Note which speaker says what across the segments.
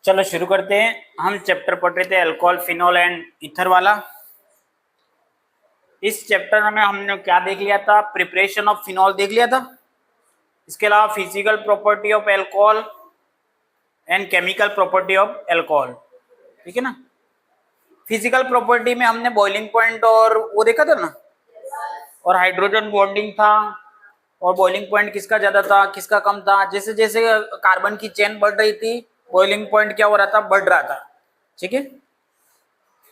Speaker 1: चलो शुरू करते हैं। हम चैप्टर पढ़ रहे थे अल्कोहल, फिनोल एंड ईथर वाला। इस चैप्टर में हमने क्या देख लिया था? प्रिपरेशन ऑफ फिनोल देख लिया था। इसके अलावा physical property of alcohol and chemical property of alcohol, ठीक है ना। फिजिकल प्रॉपर्टी में हमने बॉइलिंग पॉइंट और वो देखा था ना, और हाइड्रोजन बॉन्डिंग था, और बॉइलिंग पॉइंट किसका ज्यादा था किसका कम था। जैसे जैसे कार्बन की चेन बढ़ रही थी, बॉइलिंग पॉइंट क्या हो रहा था? बढ़ रहा था, ठीक है।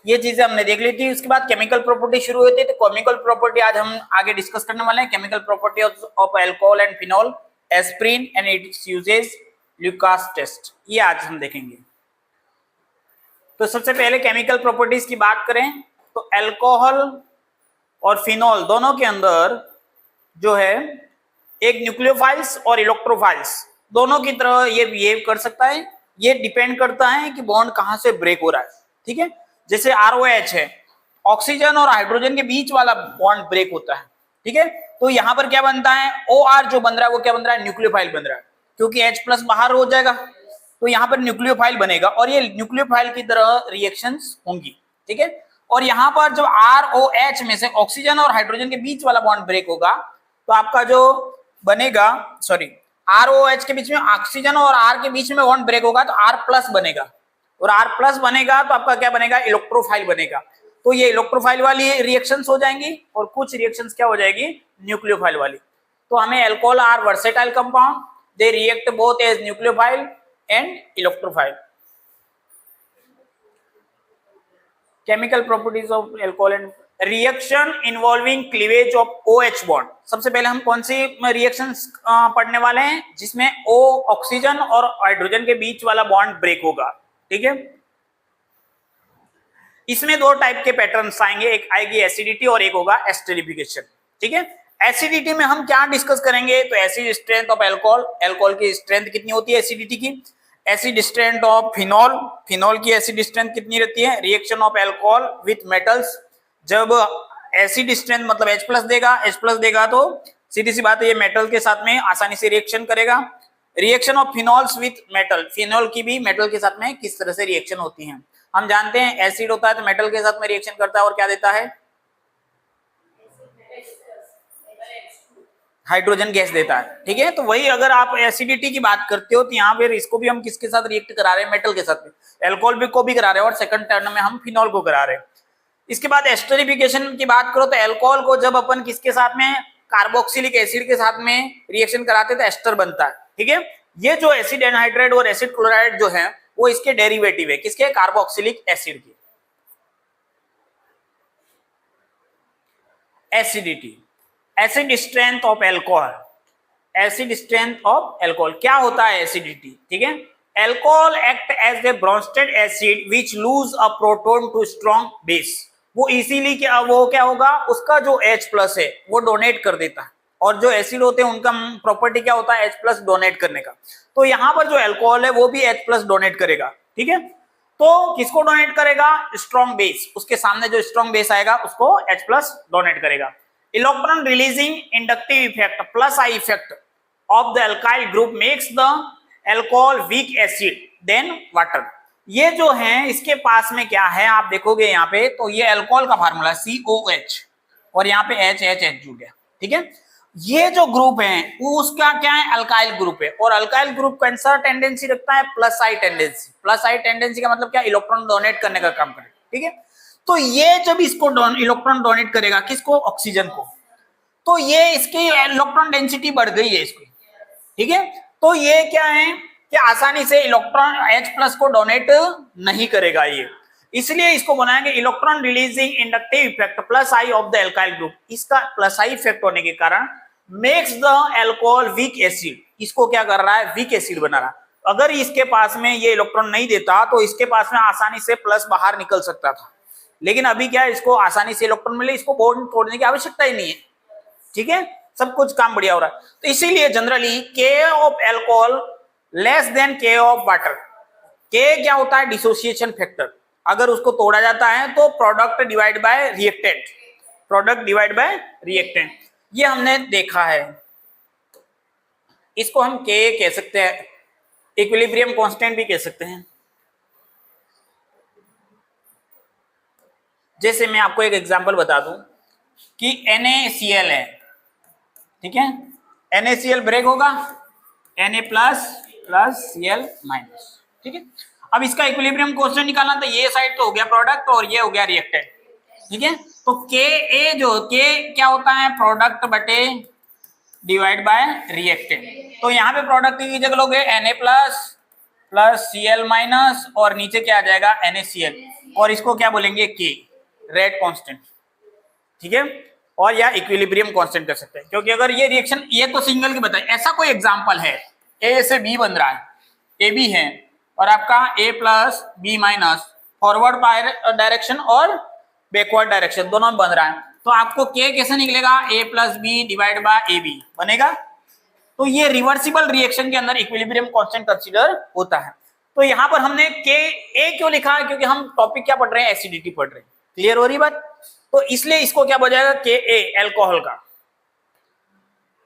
Speaker 1: ये चीजें हमने देख ली थी। उसके बाद केमिकल प्रॉपर्टी शुरू हुई थी, तो केमिकल प्रॉपर्टी आज हम आगे डिस्कस करने वाले हैं। Chemical property of alcohol and phenol, aspirin and its uses, Lucas test, ये आज हम देखेंगे। तो सबसे पहले केमिकल प्रॉपर्टीज की बात करें तो अल्कोहल और फिनोल दोनों के अंदर जो है एक न्यूक्लियोफाइल्स और इलेक्ट्रोफाइल्स दोनों की तरह ये बिहेव कर सकता है। ये डिपेंड करता है कि बॉन्ड कहां से ब्रेक हो रहा है, ठीक है। जैसे ROH है, ऑक्सीजन और हाइड्रोजन के बीच वाला बॉन्ड ब्रेक होता है, ठीक है। तो यहां पर क्या बनता है? OR जो बन रहा है वो क्या बन रहा है? न्यूक्लियोफाइल बन रहा है, क्योंकि H+ बाहर हो जाएगा तो यहाँ पर न्यूक्लियोफाइल बनेगा और ये न्यूक्लियोफाइल की तरह रिएक्शंस होंगी, ठीक है। और यहाँ पर जब ROH में से ऑक्सीजन और हाइड्रोजन के बीच वाला बॉन्ड ब्रेक होगा तो आपका जो बनेगा, सॉरी, ROH के बीच में ऑक्सीजन और R के बीच में बॉन्ड ब्रेक होगा तो R+ बनेगा, और R+ बनेगा तो आपका क्या बनेगा? इलेक्ट्रोफाइल बनेगा। तो ये इलेक्ट्रोफाइल वाली रिएक्शंस हो जाएंगी और कुछ रिएक्शंस क्या हो जाएगी? न्यूक्लियोफाइल वाली। तो हमें alcohol are versatile compound, they react both as nucleophile and electrophile. Chemical properties of alcohol and reaction involving cleavage of OH bond. सबसे पहले हम कौन सी रिएक्शंस पढ़ने वाले हैं? जिसमें O ऑक्सीजन और हाइड्रोजन के बीच वाला बॉन्ड ब्रेक होगा, ठीक है। इसमें दो टाइप के पैटर्न्स आएंगे, एक आएगी एसिडिटी और एक होगा एस्टरिफिकेशन, ठीक है। एसिडिटी में हम क्या डिस्कस करेंगे? तो acid strength of alcohol, alcohol की स्ट्रेंथ कितनी होती है एसिडिटी की। Acid strength of phenol, phenol की एसिड स्ट्रेंथ कितनी रहती है। Reaction of alcohol with metals, जब एसिड स्ट्रेंथ मतलब H+ देगा, H+ देगा तो सीधी सी बात है ये मेटल के साथ में आसानी से रिएक्शन करेगा। Reaction of phenols with metal, phenol की भी मेटल के साथ में किस तरह से रिएक्शन होती है। हम जानते हैं एसिड होता है तो मेटल के साथ में रिएक्शन करता है और क्या देता है? हाइड्रोजन गैस देता है, ठीक है। तो वही अगर आप एसिडिटी की बात करते हो तो यहाँ पे इसको भी हम किसके साथ रिएक्ट करा रहे हैं? मेटल के साथ में। अल्कोहल भी को भी करा रहे हैं और सेकंड टर्न में हम फिनोल को करा रहे हैं। इसके बाद एस्टरिफिकेशन की बात करो तो अल्कोहल को जब अपन किसके साथ में? कार्बोक्सिलिक एसिड के साथ में रिएक्शन कराते तो एस्टर बनता है, ठीक है। ये जो एसिड एनहाइड्राइड और एसिड क्लोराइड जो है वो इसके डेरिवेटिव है, किसके? कार्बोक्सिलिक एसिड के। Acidity, acid strength of alcohol, acid strength of alcohol क्या होता है? एसिडिटी, ठीक है। Alcohol act as a Bronsted acid which lose a proton to strong base. वो इसीलिए क्या वो क्या होगा? उसका जो H+ है वो डोनेट कर देता है, और जो एसिड होते हैं उनका प्रॉपर्टी क्या होता है? H+ डोनेट करने का। तो यहाँ पर जो अल्कोहल है वो भी H+ डोनेट करेगा, ठीक है। तो किसको डोनेट करेगा? स्ट्रॉन्ग बेस, उसके सामने जो स्ट्रॉन्ग बेस आएगा उसको H+ डोनेट करेगा। Electron releasing inductive effect +I effect of the alkyl group makes the alcohol weak acid then water। ये जो है इसके पास में क्या है आप देखोगे यहाँ पे, तो ये अल्कोहल का फार्मूला COH और यहाँ पे HH जुड़ गया, ठीक है। ये जो ग्रुप है वो उसका क्या है? अल्काइल ग्रुप है, और अल्काइल ग्रुप कौन सा टेंडेंसी रखता है? +I tendency. +I टेंडेंसी का मतलब क्या? इलेक्ट्रॉन डोनेट करने का काम करे, ठीक है। तो ये जब इसको इलेक्ट्रॉन डोनेट करेगा किसको? ऑक्सीजन को, तो ये इसकी इलेक्ट्रॉन डेंसिटी बढ़ गई है इसकी, ठीक है। तो ये क्या है कि आसानी से इलेक्ट्रॉन H+ को डोनेट नहीं करेगा ये, इसलिए इसको बनाएंगे electron releasing inductive effect +I of the alkyl group. इसका +I इफेक्ट होने के कारण makes the alcohol weak acid, इसको क्या कर रहा है? वीक एसिड बना रहा है। अगर इसके पास में ये इलेक्ट्रॉन नहीं देता तो इसके पास में आसानी से प्लस बाहर निकल सकता था, लेकिन अभी क्या है? इसको आसानी से इलेक्ट्रॉन मिले, इसको बॉन्ड तोड़ने की आवश्यकता ही नहीं है, ठीक है। सब कुछ काम बढ़िया हो रहा है। तो इसीलिए generally K of alcohol less than K of water. K क्या होता है? Dissociation factor. अगर उसको तोड़ा जाता है तो product divide by reactant, product divide by reactant, ये हमने देखा है। इसको हम K कह सकते हैं, इक्विलिब्रियम कांस्टेंट भी कह सकते हैं, जैसे मैं आपको एक एग्जांपल बता दूं कि NaCl है, ठीक है, NaCl ब्रेक होगा, Na plus plus Cl minus, ठीक है। अब इसका इक्विलिब्रियम कांस्टेंट निकालना, तो ये साइड तो हो गया प्रोडक्ट और ये हो गया रिएक्टेंट, ठीक है। तो Ka जो K क्या होता है, प्रोडक्ट बटे डिवाइड बाय रिएक्टेंट। तो यहाँ पे प्रोडक्ट की जगह लोगे Na plus plus Cl minus और नीचे क्या आ जाएगा NaCl, और इसको क्या बोलेंगे K, रेट कांस्टेंट, ठीक है। और या इक्विलिब्रियम कांस्टेंट कर सकते हैं, क्योंकि अगर ये रिएक्शन, ये तो सिंगल की बताए, ऐसा कोई एग्जांपल है A से B बन रहा है, AB है और आपका A plus B minus forward direction और बैकवर्ड डायरेक्शन दोनों में बन रहा है, तो आपको K कैसे निकलेगा, A plus B divide by AB बनेगा। तो ये रिवर्सिबल रिएक्शन के अंदर इक्विलिब्रियम कांस्टेंट कंसीडर होता है। तो यहाँ पर हमने Ka क्यों लिखा है, क्योंकि हम टॉपिक क्या पढ़ रहे हैं, एसिडिटी पढ़ रहे हैं, क्लियर हो रही बात। तो इसलिए इसको क्या बोला जाएगा, Ka एल्कोहल का।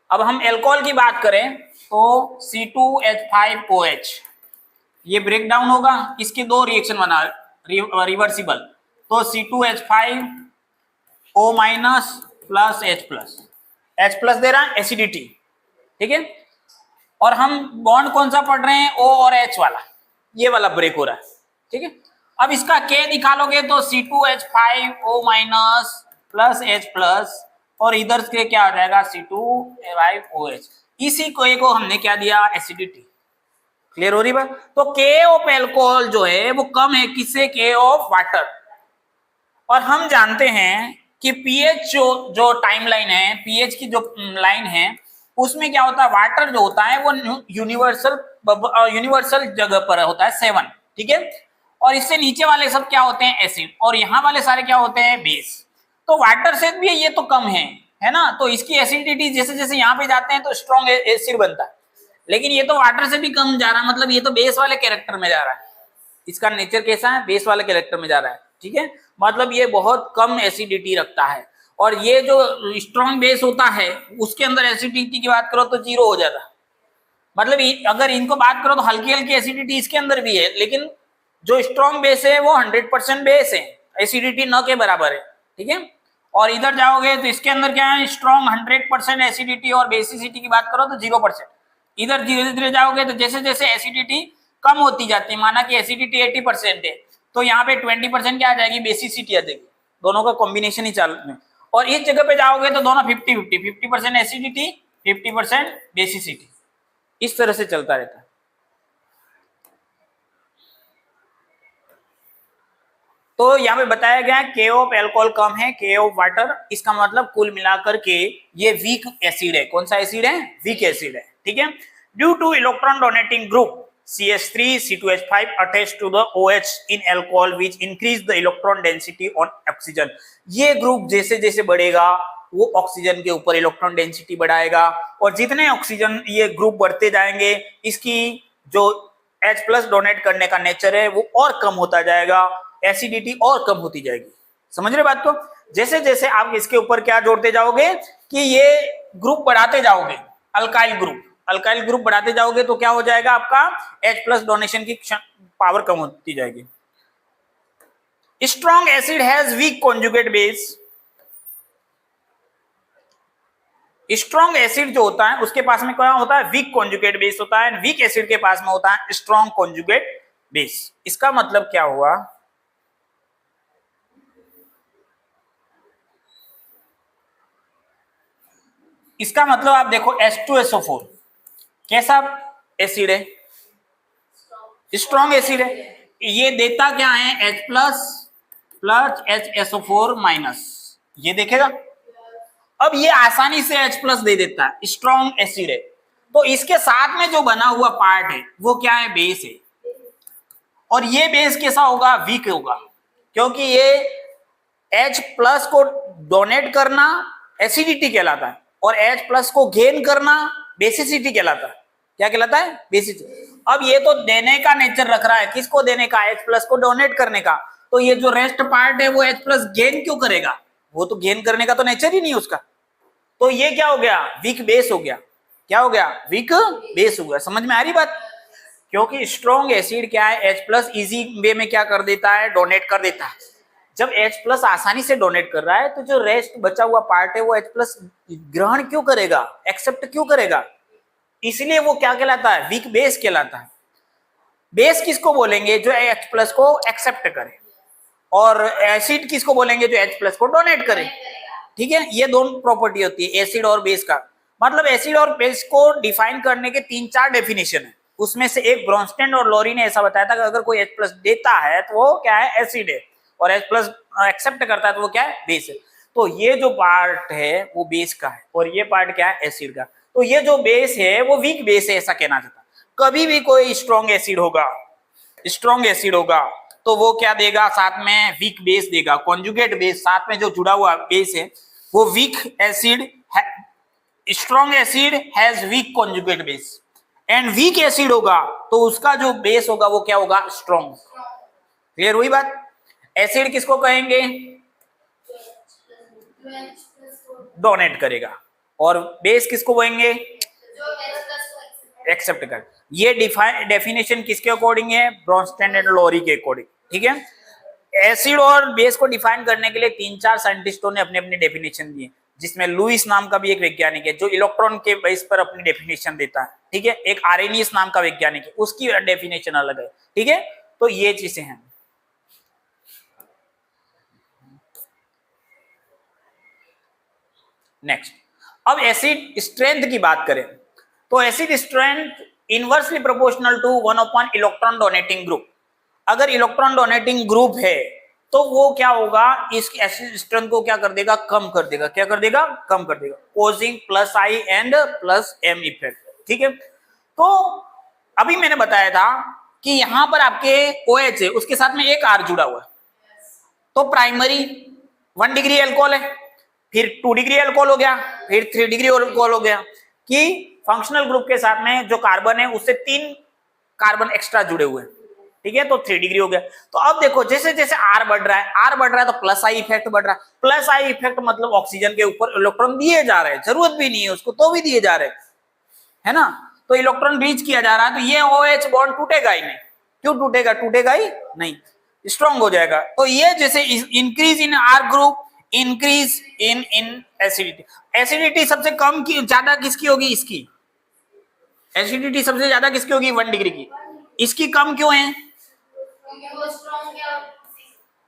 Speaker 1: अब हम एल्कोहल की बात करें तो C2H5OH ये ब्रेक डाउन होगा, इसके दो रिएक्शन बना रिवर्सिबल, तो C2H5O minus plus H plus, H plus दे रहा है एसिडिटी, ठीक है। और हम बॉन्ड कौन सा पढ़ रहे हैं, O और H वाला, ये वाला ब्रेक हो रहा है, ठीक है। अब इसका K निकालोगे तो C2H5O minus plus H plus और इधर से क्या आ जाएगा C2H5OH, इसी को हमने क्या दिया, एसिडिटी, क्लियर हो रही बात। तो K ऑफ एल्कोहल जो है वो कम है किससे, K ऑफ वाटर। और हम जानते हैं कि पीएच जो टाइम लाइन है, पीएच की जो लाइन है उसमें क्या होता है, वाटर जो होता है वो यूनिवर्सल जगह पर होता है 7, ठीक है। और इससे नीचे वाले सब क्या होते हैं, एसिड, और यहाँ वाले सारे क्या होते हैं, बेस। तो वाटर से भी ये तो कम है ना, तो इसकी एसिडिटी जैसे जैसे यहाँ पे जाते हैं तो स्ट्रॉन्ग एसिड बनता है, लेकिन ये तो वाटर से भी कम जा रहा है, मतलब ये तो बेस वाले कैरेक्टर में जा रहा है, इसका नेचर कैसा है, बेस वाले कैरेक्टर में जा रहा है, ठीक है। मतलब ये बहुत कम एसिडिटी रखता है, और ये जो स्ट्रॉन्ग बेस होता है उसके अंदर एसिडिटी की बात करो तो 0 हो जाता है। मतलब अगर इनको बात करो तो हल्की हल्की एसिडिटी इसके अंदर भी है, लेकिन जो स्ट्रॉन्ग बेस है वो 100% बेस है, एसिडिटी न के बराबर है, ठीक है। और इधर जाओगे तो इसके अंदर क्या है, स्ट्रॉन्ग 100% एसिडिटी और बेसिसिटी की बात करो तो 0%। इधर धीरे धीरे जाओगे तो जैसे जैसे एसिडिटी कम होती जाती है, माना कि एसिडिटी 80% है तो यहाँ पे 20% क्या आ जाएगी, बेसिसिटी आ जाएगी, दोनों का कॉम्बिनेशन ही चालू है। और इस जगह पे जाओगे तो दोनों 50% एसिडिटी 50% बेसिसिटी, इस तरह से चलता रहता है। तो यहाँ पे बताया गया K ऑफ एल्कोहल कम है K ऑफ वाटर, इसका मतलब कुल मिलाकर के ये वीक एसिड है। कौन सा एसिड है, वीक एसिड है, ठीक है। Due two electron donating group CH3 C2H5 attached to the OH in alcohol which increase the electron density on oxygen। ये ग्रुप जैसे जैसे बढ़ेगा वो ऑक्सीजन के ऊपर इलेक्ट्रॉन डेंसिटी बढ़ाएगा, और जितने ऑक्सीजन ये ग्रुप बढ़ते जाएंगे इसकी जो H+ डोनेट करने का नेचर है वो और कम होता जाएगा, एसिडिटी और कम होती जाएगी। समझ रहे बात को। जैसे जैसे आप इसके ऊपर क्या जोड़ते जाओगे कि ये ग्रुप बढ़ाते जाओगे, अल्काइल ग्रुप बढ़ाते जाओगे तो क्या हो जाएगा, आपका H+ डोनेशन की पावर कम होती जाएगी। Strong acid has week conjugate base. Strong acid जो होता है उसके पास में क्या होता है, वीक कॉन्जुगेट बेस होता है। वीक एसिड के पास में होता है स्ट्रॉन्ग कॉन्जुगेट बेस। इसका मतलब क्या हुआ, इसका मतलब आप देखो H2SO4 कैसा एसिड है, स्ट्रॉन्ग एसिड है। ये देता क्या है, H+ प्लस HSO4 माइनस, ये देखेगा। अब ये आसानी से H+ दे देता है, स्ट्रॉन्ग एसिड है। तो इसके साथ में जो बना हुआ पार्ट है वो क्या है, बेस है। और ये बेस कैसा होगा, वीक होगा, क्योंकि ये H+ को डोनेट करना एसिडिटी कहलाता है और H+ को गेन करना बेसिसिटी कहलाता है। क्या कहलाता है, बेसिसिटी। अब ये तो देने का नेचर रख रहा है, किसको देने का, H+ को डोनेट करने का। तो ये जो रेस्ट पार्ट है वो H+ गेन क्यों करेगा, वो तो गेन करने का तो नेचर ही नहीं उसका। तो ये क्या हो गया, वीक बेस हो गया। क्या हो गया, वीक बेस हो गया। समझ में आ रही बात। क्योंकि स्ट्रॉन्ग एसिड क्या है, H+ इजी वे में क्या कर देता है, डोनेट कर देता है। जब H+ आसानी से डोनेट कर रहा है तो जो रेस्ट बचा हुआ पार्ट है वो H+ ग्रहण क्यों करेगा, एक्सेप्ट क्यों करेगा, इसलिए वो क्या कहलाता है, वीक बेस कहलाता है। बेस किसको बोलेंगे, जो H+ को एक्सेप्ट करे, और एसिड किसको बोलेंगे, जो H+ को डोनेट करे। ठीक है, ये दोनों प्रॉपर्टी होती है एसिड और बेस का। मतलब एसिड और बेस को डिफाइन करने के 3-4 डेफिनेशन है, उसमें से एक ब्रोंस्टेड और लोरी ने ऐसा बताया था कि अगर कोई H+ देता है तो वो क्या है, एसिड है, और H+ एक्सेप्ट करता है तो वो क्या है, बेस है। तो ये जो पार्ट है वो बेस का है और ये पार्ट क्या है, एसिड का। तो ये जो बेस है वो वीक बेस है, ऐसा कहना चाहता। कभी भी कोई स्ट्रॉन्ग एसिड होगा तो वो क्या देगा, साथ में वीक बेस देगा, कॉन्जुगेट बेस, साथ में जो जुड़ा हुआ बेस है वो weak acid, strong acid has week conjugate base, and weak acid होगा तो उसका जो बेस होगा वो क्या होगा, स्ट्रॉन्ग। क्लियर हुई बात। एसिड किसको कहेंगे, डोनेट करेगा, और बेस किसको कहेंगे, एक्सेप्ट कर। ये डेफिनेशन किसके अकॉर्डिंग है, ब्रोंस्टेड एंड लोरी के अकॉर्डिंग। ठीक है, एसिड और बेस को डिफाइन करने के लिए 3-4 साइंटिस्टों ने अपने अपने डेफिनेशन दिए, जिसमें लुईस नाम का भी एक वैज्ञानिक है जो इलेक्ट्रॉन के बेस पर अपनी डेफिनेशन देता है। ठीक है, एक आरेनियस नाम का वैज्ञानिक है, उसकी डेफिनेशन अलग है। ठीक है, तो ये चीजें हैं। नेक्स्ट, अब एसिड स्ट्रेंथ की बात करें तो acid strength inversely proportional to 1/, electron donating group. अगर इलेक्ट्रॉन डोनेटिंग ग्रुप है तो वो क्या होगा, इस एसिड स्ट्रेंथ को क्या कर देगा, कम कर देगा। क्या कर देगा, कम कर देगा, causing +I and +M effect. ठीक है, तो अभी मैंने बताया था कि यहां पर आपके OH है, उसके साथ में एक R जुड़ा हुआ है, तो प्राइमरी 1 डिग्री अल्कोहल है, फिर 2 डिग्री अल्कोहल हो गया, फिर 3 डिग्री अल्कोहल हो गया, कि फंक्शनल ग्रुप के साथ में जो कार्बन है उससे 3 कार्बन एक्स्ट्रा जुड़े हुए हैं। ठीक है, तो 3 डिग्री हो गया। तो अब देखो जैसे जैसे R बढ़ रहा है तो +I इफेक्ट बढ़ रहा है। +I इफेक्ट मतलब ऑक्सीजन के ऊपर इलेक्ट्रॉन दिए जा रहे हैं, जरूरत भी नहीं है उसको तो भी दिए जा रहे हैं, है ना। तो इलेक्ट्रॉन रीच किया जा रहा है, तो ये OH बॉन्ड टूटेगा ही नहीं। क्यों टूटेगा, टूटेगा ही नहीं, स्ट्रॉन्ग हो जाएगा। तो ये जैसे increase in R group, increase in acidity. Acidity सबसे कम की ज्यादा किसकी होगी, इसकी एसिडिटी सबसे ज्यादा किसकी होगी, 1 डिग्री की। इसकी कम क्यों है,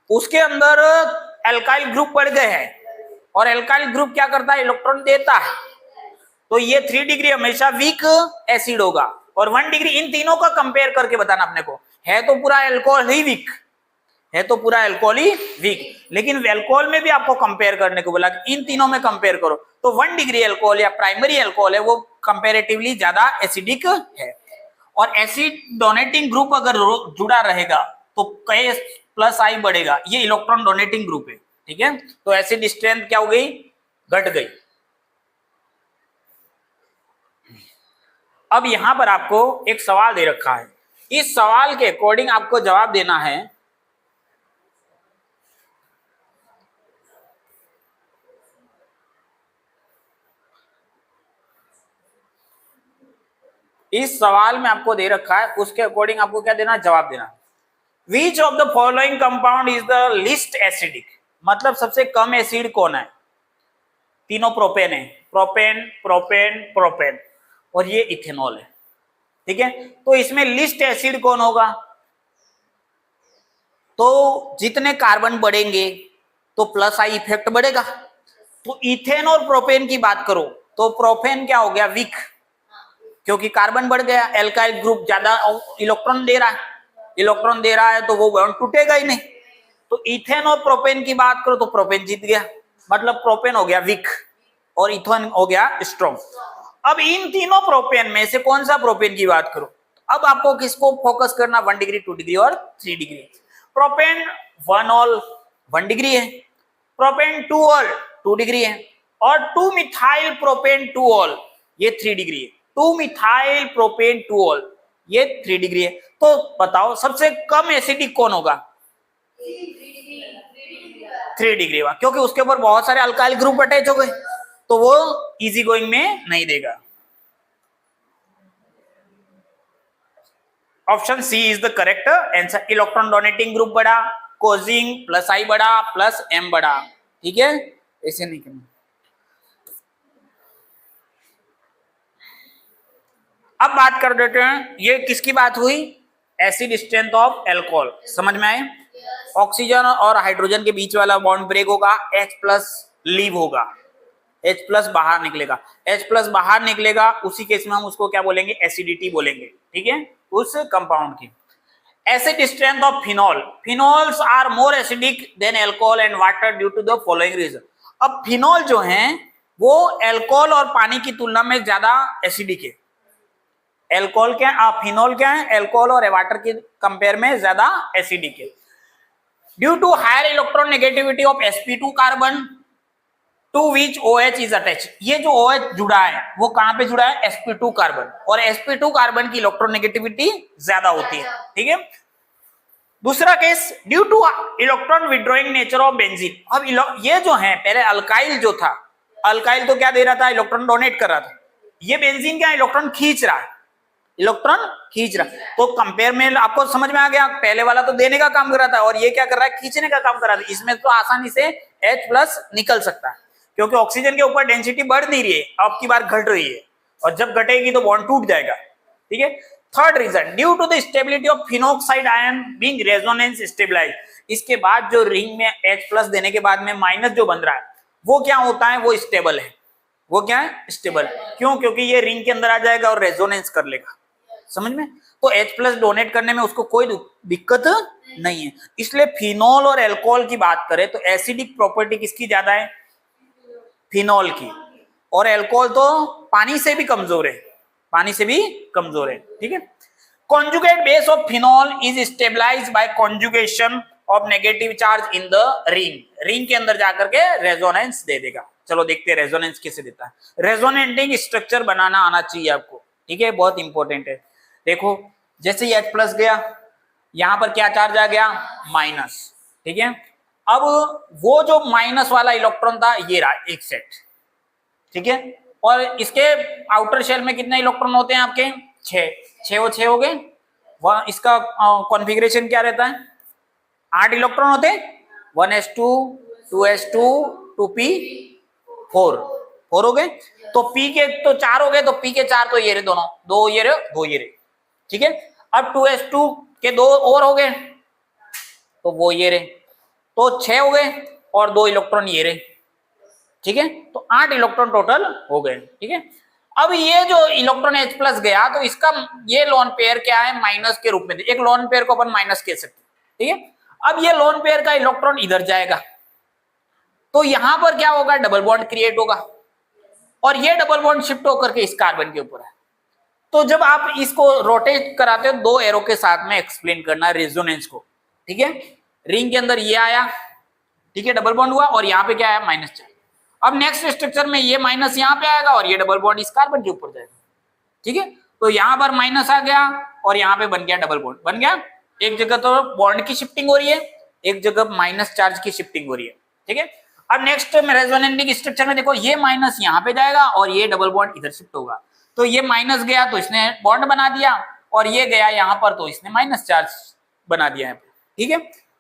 Speaker 1: उसके अंदर एल्काइल ग्रुप बढ़ गए हैं, और एल्काइल ग्रुप क्या करता है, इलेक्ट्रॉन देता है। तो ये 3 डिग्री हमेशा वीक एसिड होगा, और 1 डिग्री, इन तीनों का कंपेयर करके बताना अपने को, है तो पूरा अल्कोहल ही वीक, लेकिन अल्कोहल में भी आपको कंपेयर करने को बोला कि इन तीनों में कंपेयर करो, तो 1 डिग्री अल्कोहल या प्राइमरी अल्कोहल है वो कंपैरेटिवली ज्यादा एसिडिक है। और एसिड डोनेटिंग ग्रुप अगर जुड़ा रहेगा तो K+I बढ़ेगा, ये इलेक्ट्रॉन डोनेटिंग ग्रुप है। ठीक है, तो एसिड स्ट्रेंथ क्या हो गई, घट गई। अब यहां पर आपको एक सवाल दे रखा है, इस सवाल के अकॉर्डिंग आपको जवाब देना है। इस सवाल में आपको दे रखा है, उसके अकॉर्डिंग आपको क्या देना, जवाब देना। Which of the following compound is the least acidic, मतलब सबसे कम एसिड कौन है। तीनों प्रोपेन है, प्रोपेन प्रोपेन प्रोपेन, और ये इथेनॉल है। ठीक है, तो इसमें लिस्ट एसिड कौन होगा, तो जितने कार्बन बढ़ेंगे तो +I इफेक्ट बढ़ेगा। तो इथेन और प्रोपेन की बात करो तो प्रोपेन क्या हो गया, वीक, क्योंकि कार्बन बढ़ गया, एल्काइल ग्रुप ज्यादा इलेक्ट्रॉन दे रहा है, तो वो बॉन्ड टूटेगा ही नहीं। तो इथेन और प्रोपेन की बात करो तो प्रोपेन जीत गया, मतलब प्रोपेन हो गया वीक और इथेन हो गया स्ट्रॉन्ग। अब इन तीनों प्रोपेन में से कौन सा प्रोपेन की बात करो, अब आपको किसको फोकस करना, 1 डिग्री 2 डिग्री और 3 डिग्री। प्रोपेन 1 ऑल 1 डिग्री है, प्रोपेन 2 ऑल 2 डिग्री है, और 2 मिथाइल प्रोपेन 2 ऑल ये 3 डिग्री है। 2 मिथाइल प्रोपेन 2 ऑल ये 3 डिग्री है। तो बताओ सबसे कम एसिडिक कौन होगा, 3 डिग्री वाला, क्योंकि उसके ऊपर बहुत सारे अल्काइल ग्रुप अटैच हो गए, तो वो इजी गोइंग में नहीं देगा। Option C is the correct answer. Electron donating group बढ़ा, कोजिंग प्लस आई बढ़ा प्लस एम बढ़ा, ठीक है, ऐसे नहीं करना। अब बात कर देते हैं, ये किसकी बात हुई, एसिड स्ट्रेंथ ऑफ एल्कोहल, समझ में आए। ऑक्सीजन और हाइड्रोजन के बीच वाला बॉन्ड ब्रेक होगा, H प्लस लीव होगा, H प्लस बाहर निकलेगा, H प्लस बाहर निकलेगा, उसी केस में हम उसको क्या बोलेंगे, एसिडिटी बोलेंगे, ठीक है, उस कंपाउंड की। Acid strength of phenol, phenols are more acidic than alcohol and water due to the following reason. अब फिनॉल जो है वो अल्कोहल और पानी की तुलना में ज्यादा एसिडिक है। एल्कोहल क्या है, फिनॉल क्या है, एल्कोहल और वाटर के कंपेयर में ज्यादा एसिडिक है। Due to higher electronegativity of sp2 carbon to which OH is attached, ये जो OH जुड़ा है वो कहां पे जुड़ा है, sp2 कार्बन, और sp2 कार्बन की इलेक्ट्रॉन नेगेटिविटी ज्यादा होती है, ठीक है। दूसरा case, due two electron withdrawing nature of benzene. अब ये जो है पहले अल्काइल जो था, अल्काइल तो क्या दे रहा था, इलेक्ट्रॉन डोनेट कर रहा था, ये बेंजीन क्या इलेक्ट्रॉन खींच रहा है, इलेक्ट्रॉन खींच रहा, तो कंपेयर में आपको समझ में आ गया, पहले वाला तो देने का काम कर रहा था और ये क्या कर रहा है, खींचने का काम कर रहा था। इसमें तो आसानी से H प्लस निकल सकता है क्योंकि ऑक्सीजन के ऊपर डेंसिटी बढ़ नहीं रही है, अब की बार घट रही है, और जब घटेगी तो बॉन्ड टूट जाएगा, ठीक है। Third reason, due to the stability of phenoxide ion being resonance stabilise, इसके बाद जो रिंग में H प्लस देने के बाद में माइनस जो बन रहा है वो क्या होता है, वो स्टेबल है, वो क्या है, स्टेबल। क्यों, क्योंकि ये रिंग के अंदर आ जाएगा और रेजोनेंस कर लेगा, समझ में। तो H प्लस डोनेट करने में उसको कोई दिक्कत नहीं है। इसलिए फिनॉल और अल्कोहल की बात करें तो एसिडिक प्रॉपर्टी किसकी ज्यादा है, फिनॉल की, और अल्कोहल तो पानी से भी कमजोर है, पानी से भी कमजोर है, ठीक है। Conjugate base of phenol is stabilised by conjugation of negative charge in the ring, ring के अंदर जाकर के रेजोनेंस दे देगा। चलो देखते हैं रेजोनेंस कैसे देता है। रेजोनेटिंग स्ट्रक्चर बनाना आना चाहिए आपको, ठीक है, बहुत इंपॉर्टेंट है। देखो जैसे ही H प्लस गया, यहां पर क्या चार्ज आ गया, माइनस, ठीक है। अब वो जो माइनस वाला इलेक्ट्रॉन था ये रहा एक सेट, ठीक है, और इसके आउटर शेल में कितने इलेक्ट्रॉन होते हैं आपके, 6 वो 6 हो गए। वह इसका कॉन्फ़िगरेशन क्या रहता है, 8 इलेक्ट्रॉन होते हैं, 1s2 2s2 2p4 4 हो गए। तो p के तो 4 हो गए, तो p के 4 तो ये रहे दोनों, 2 ये रहे 2 ये रहे, ठीक है। अब 2s2 के 2 और हो गए तो वो ये रहे, तो 6 हो गए और 2 इलेक्ट्रॉन ये रहे, ठीक है, तो 8 इलेक्ट्रॉन टोटल हो गए, ठीक है। अब ये जो इलेक्ट्रॉन H प्लस गया तो इसका ये लोन पेयर क्या है, माइनस के रूप में, एक लोन पेयर को अपन माइनस कह सकते हैं, ठीक है। अब ये लोन पेयर का इलेक्ट्रॉन इधर जाएगा तो यहां पर क्या होगा, डबल बॉन्ड क्रिएट होगा, और ये डबल बॉन्ड शिफ्ट होकर के इस कार्बन के ऊपर है। तो जब आप इसको रोटेट कराते हो, 2 एरो के साथ में एक्सप्लेन करना रेजोनेंस को, ठीक है। रिंग के अंदर ये आया, ठीक है, डबल बॉन्ड हुआ, और यहाँ पे क्या आया, माइनस चार्ज। अब नेक्स्ट स्ट्रक्चर में ये माइनस यहाँ पे आएगा और ये डबल बॉन्ड इस कार्बन के ऊपर जाएगा, ठीक है। तो यहाँ पर माइनस आ गया और यहाँ पे बन गया डबल बॉन्ड, बन गया। एक जगह तो बॉन्ड की शिफ्टिंग हो रही है, एक जगह माइनस चार्ज की शिफ्टिंग हो रही है, ठीक है। अब नेक्स्ट में रेजोनेटिंग स्ट्रक्चर में देखो, ये माइनस यहाँ पे जाएगा और ये डबल बॉन्ड इधर शिफ्ट होगा। तो ये माइनस गया तो इसने बॉन्ड बना दिया, और ये गया यहाँ पर तो इसने माइनस चार्ज बना दिया है, ठीक है।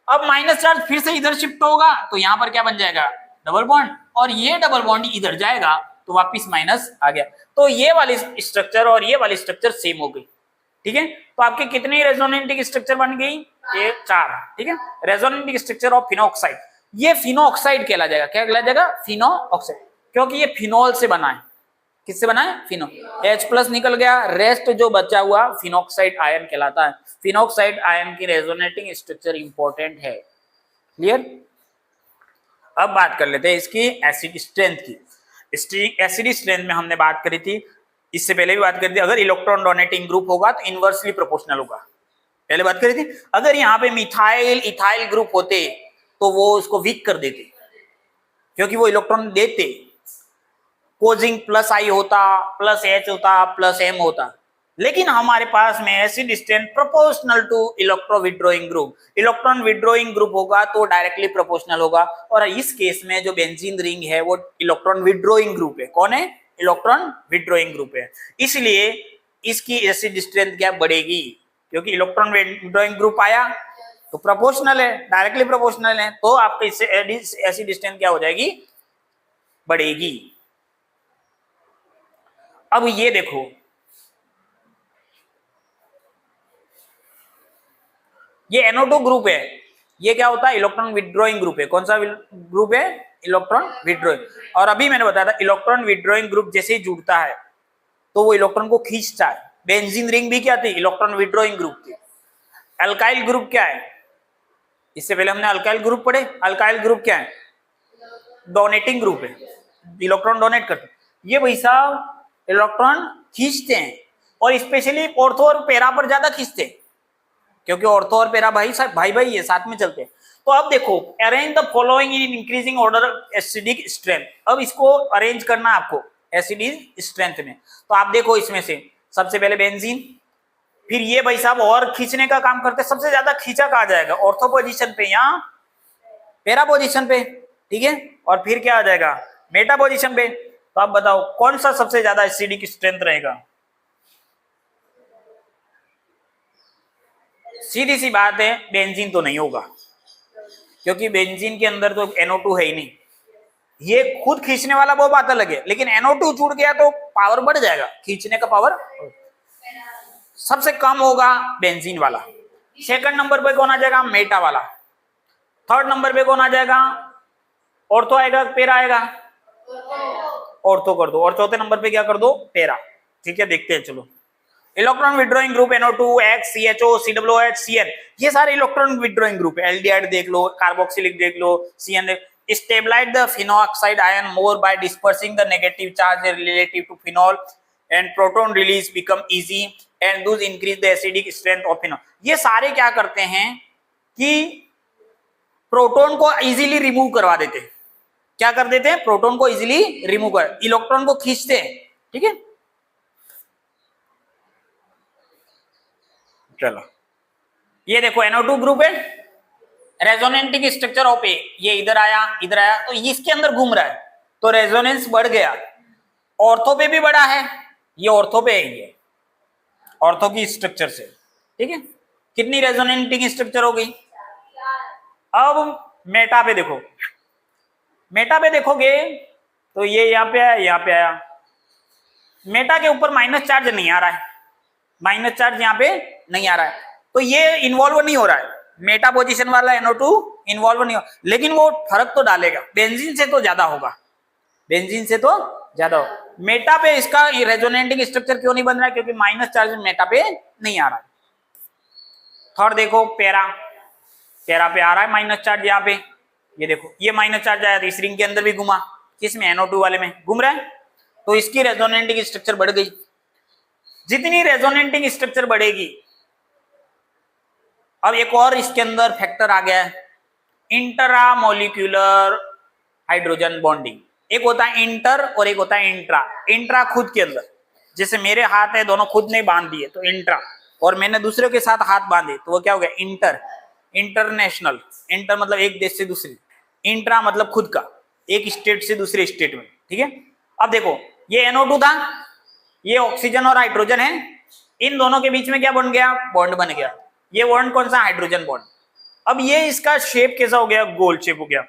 Speaker 1: अब माइनस चार्ज फिर से इधर शिफ्ट होगा तो यहाँ पर क्या बन जाएगा, डबल बॉन्ड, और ये डबल बॉन्ड इधर जाएगा तो वापिस माइनस आ गया। तो ये वाली स्ट्रक्चर और ये वाली स्ट्रक्चर सेम हो गई, ठीक है। तो आपके कितनी रेजोनेटिंग स्ट्रक्चर बन गई, ये 4, ठीक है। रेजोनेटिंग स्ट्रक्चर ऑफ फिनोक्साइड, ये फिनोक्साइड कहला जाएगा, क्या कहला जाएगा, फिनोक्साइड, क्योंकि ये फिनोल से बना है। किससे बना है, फिनो, H प्लस निकल गया, रेस्ट जो बचा हुआ फिनोक्साइड आयन कहलाता है। फिनोक्साइड आयन की रेजोनेटिंग स्ट्रक्चर इंपॉर्टेंट है, क्लियर। अब बात कर लेते हैं इसकी एसिड स्ट्रेंथ की। एसिड स्ट्रेंथ में हमने बात करी थी, इससे पहले भी बात करी थी, अगर इलेक्ट्रॉन डोनेटिंग ग्रुप होगा तो इनवर्सली प्रोपोर्शनल होगा, पहले बात करी थी। अगर यहाँ पे मिथाइल इथाइल ग्रुप होते तो वो उसको वीक कर देते, क्योंकि वो इलेक्ट्रॉन देते, कोजिंग प्लस आई होता, प्लस H होता, प्लस M होता। लेकिन हमारे पास में acid strength proportional to electro withdrawing group, electron withdrawing group होगा तो डायरेक्टली प्रोपोर्शनल होगा। और इस केस में जो बेंजीन रिंग है वो इलेक्ट्रॉन विड्रॉइंग ग्रुप है। कौन है, इलेक्ट्रॉन विड्रॉइंग ग्रुप है, इसलिए इसकी एसिड स्ट्रेंथ क्या बढ़ेगी, क्योंकि इलेक्ट्रॉन विड्रॉइंग ग्रुप आया तो प्रोपोर्शनल है, डायरेक्टली प्रोपोर्शनल है, तो आपकी एसिड स्ट्रेंथ क्या हो जाएगी, बढ़ेगी। अब ये देखो, ये NO2 ग्रुप है, ये क्या होता है, इलेक्ट्रॉन विड्रॉइंग ग्रुप है। कौन सा ग्रुप है, इलेक्ट्रॉन विड्रॉइंग। और अभी मैंने बताया था इलेक्ट्रॉन विड्रॉइंग ग्रुप जैसे ही जुड़ता है तो वो इलेक्ट्रॉन को खींचता है। बेंजीन रिंग भी क्या थी, इलेक्ट्रॉन विड्रॉइंग ग्रुप थी। अल्काइल ग्रुप क्या है, इससे पहले हमने अल्काइल ग्रुप पढ़े। अल्काइल ग्रुप क्या है, डोनेटिंग ग्रुप है, इलेक्ट्रॉन डोनेट करते हैं। ये भाई साहब इलेक्ट्रॉन खींचते हैं, और स्पेशली ऑर्थो और पैरा पर ज्यादा खींचते हैं, क्योंकि ऑर्थो और पैरा भाई भाई ये साथ में चलते हैं। तो अब देखो, arrange the following in increasing order acidic strength. अब इसको अरेंज करना आपको एसिडिक स्ट्रेंथ में। तो आप देखो, इसमें से सबसे पहले बेंजीन, फिर ये भाई साहब और खींचने का काम करते, सबसे ज्यादा खींचा कहा जाएगा ऑर्थो पोजीशन पे या पैरा पोजीशन पे, ठीक है। और फिर क्या आ जाएगा, मेटा पोजीशन पे। तो आप बताओ कौन सा सबसे ज्यादा एसिडिक स्ट्रेंथ रहेगा। सीधी सी बात है, बेंजीन तो नहीं होगा, क्योंकि बेंजीन के अंदर तो NO2 है ही नहीं। ये खुद खींचने वाला वो बात अलग है, लेकिन NO2 जुड़ गया तो पावर बढ़ जाएगा, खींचने का पावर सबसे कम होगा बेंजीन वाला। सेकंड नंबर पे कौन आ जाएगा, मेटा वाला। थर्ड नंबर पे कौन आ जाएगा, ऑर्थो आएगा, पैरा आएगा, ऑर्थो कर दो। और चौथे नंबर पे क्या कर दो, पैरा। ठीक है, देखते हैं चलो। Electron withdrawing group NO2, X, CHO, COOH, CN, ये सारे इलेक्ट्रॉन विड्रॉइंग ग्रुप है। एल्डिहाइड देख लो, कार्बोक्सिलिक देख लो, CN। Stabilise the phenoxide ion more by dispersing the negative charge relative to phenol and proton release become easy and does increase the acidic strength of phenol. ये सारे क्या करते हैं कि प्रोटॉन को इजीली रिमूव करवा देते हैं। क्या कर देते हैं, प्रोटॉन को इजीली रिमूव कर, इलेक्ट्रॉन को खींचते हैं, ठीक है। चलो, ये देखो NO2 ग्रुप है, रेजोनेंटिंग स्ट्रक्चर ऑफ ए, ये इधर आया इधर आया, तो इसके अंदर घूम रहा है, तो रेजोनेंस बढ़ गया। ऑर्थो पे भी बढ़ा है, ये ऑर्थो पे है, ये ऑर्थो की स्ट्रक्चर से, ठीक है। कितनी रेजोनेंटिंग स्ट्रक्चर हो गई। अब मेटा पे देखो, मेटा पे देखोगे तो ये यहाँ पे आया, यहाँ पे आया। मेटा के ऊपर माइनस चार्ज नहीं आ रहा है, माइनस चार्ज यहाँ पे नहीं आ रहा है, तो ये इन्वॉल्व नहीं हो रहा है। मेटा पोजीशन वाला NO2 इन्वॉल्व नहीं हो, लेकिन वो फर्क तो डालेगा, बेंजीन से तो ज्यादा होगा, बेंजीन से तो ज्यादा होगा। मेटा पे इसका रेजोनेंटिंग स्ट्रक्चर क्यों नहीं बन रहा है, क्योंकि माइनस चार्ज मेटा पे नहीं आ रहा है। थर्ड देखो, पैरा, पैरा पे आ रहा है माइनस चार्ज, यहाँ पे ये देखो, ये माइनस चार्ज आया, इस रिंग के अंदर भी घुमा, किसमें, NO2 वाले में घूम रहा है, तो इसकी रेजोनेंटिंग स्ट्रक्चर बढ़ गई। जितनी रेजोनेंटिंग स्ट्रक्चर बढ़ेगी, अब एक और इसके अंदर फैक्टर आ गया है, इंटरामोलिक्यूलर हाइड्रोजन बॉन्डिंग। एक होता है इंटर और एक होता है इंट्रा। इंट्रा खुद के अंदर, जैसे मेरे हाथ है दोनों खुद नहीं बांध दिए तो इंट्रा, और मैंने दूसरे के साथ हाथ बांधे तो वो क्या हो गया, इंटर। इंटरनेशनल, इंटर मतलब एक देश से दूसरे, इंट्रा मतलब खुद का, एक स्टेट से दूसरे स्टेट में, ठीक है। अब देखो, ये NO2 था, ये ऑक्सीजन और हाइड्रोजन है, इन दोनों के बीच में क्या बन गया, बॉन्ड बन गया। ये बॉन्ड कौन सा, हाइड्रोजन बॉन्ड। अब ये इसका शेप कैसा हो गया, गोल शेप हो गया।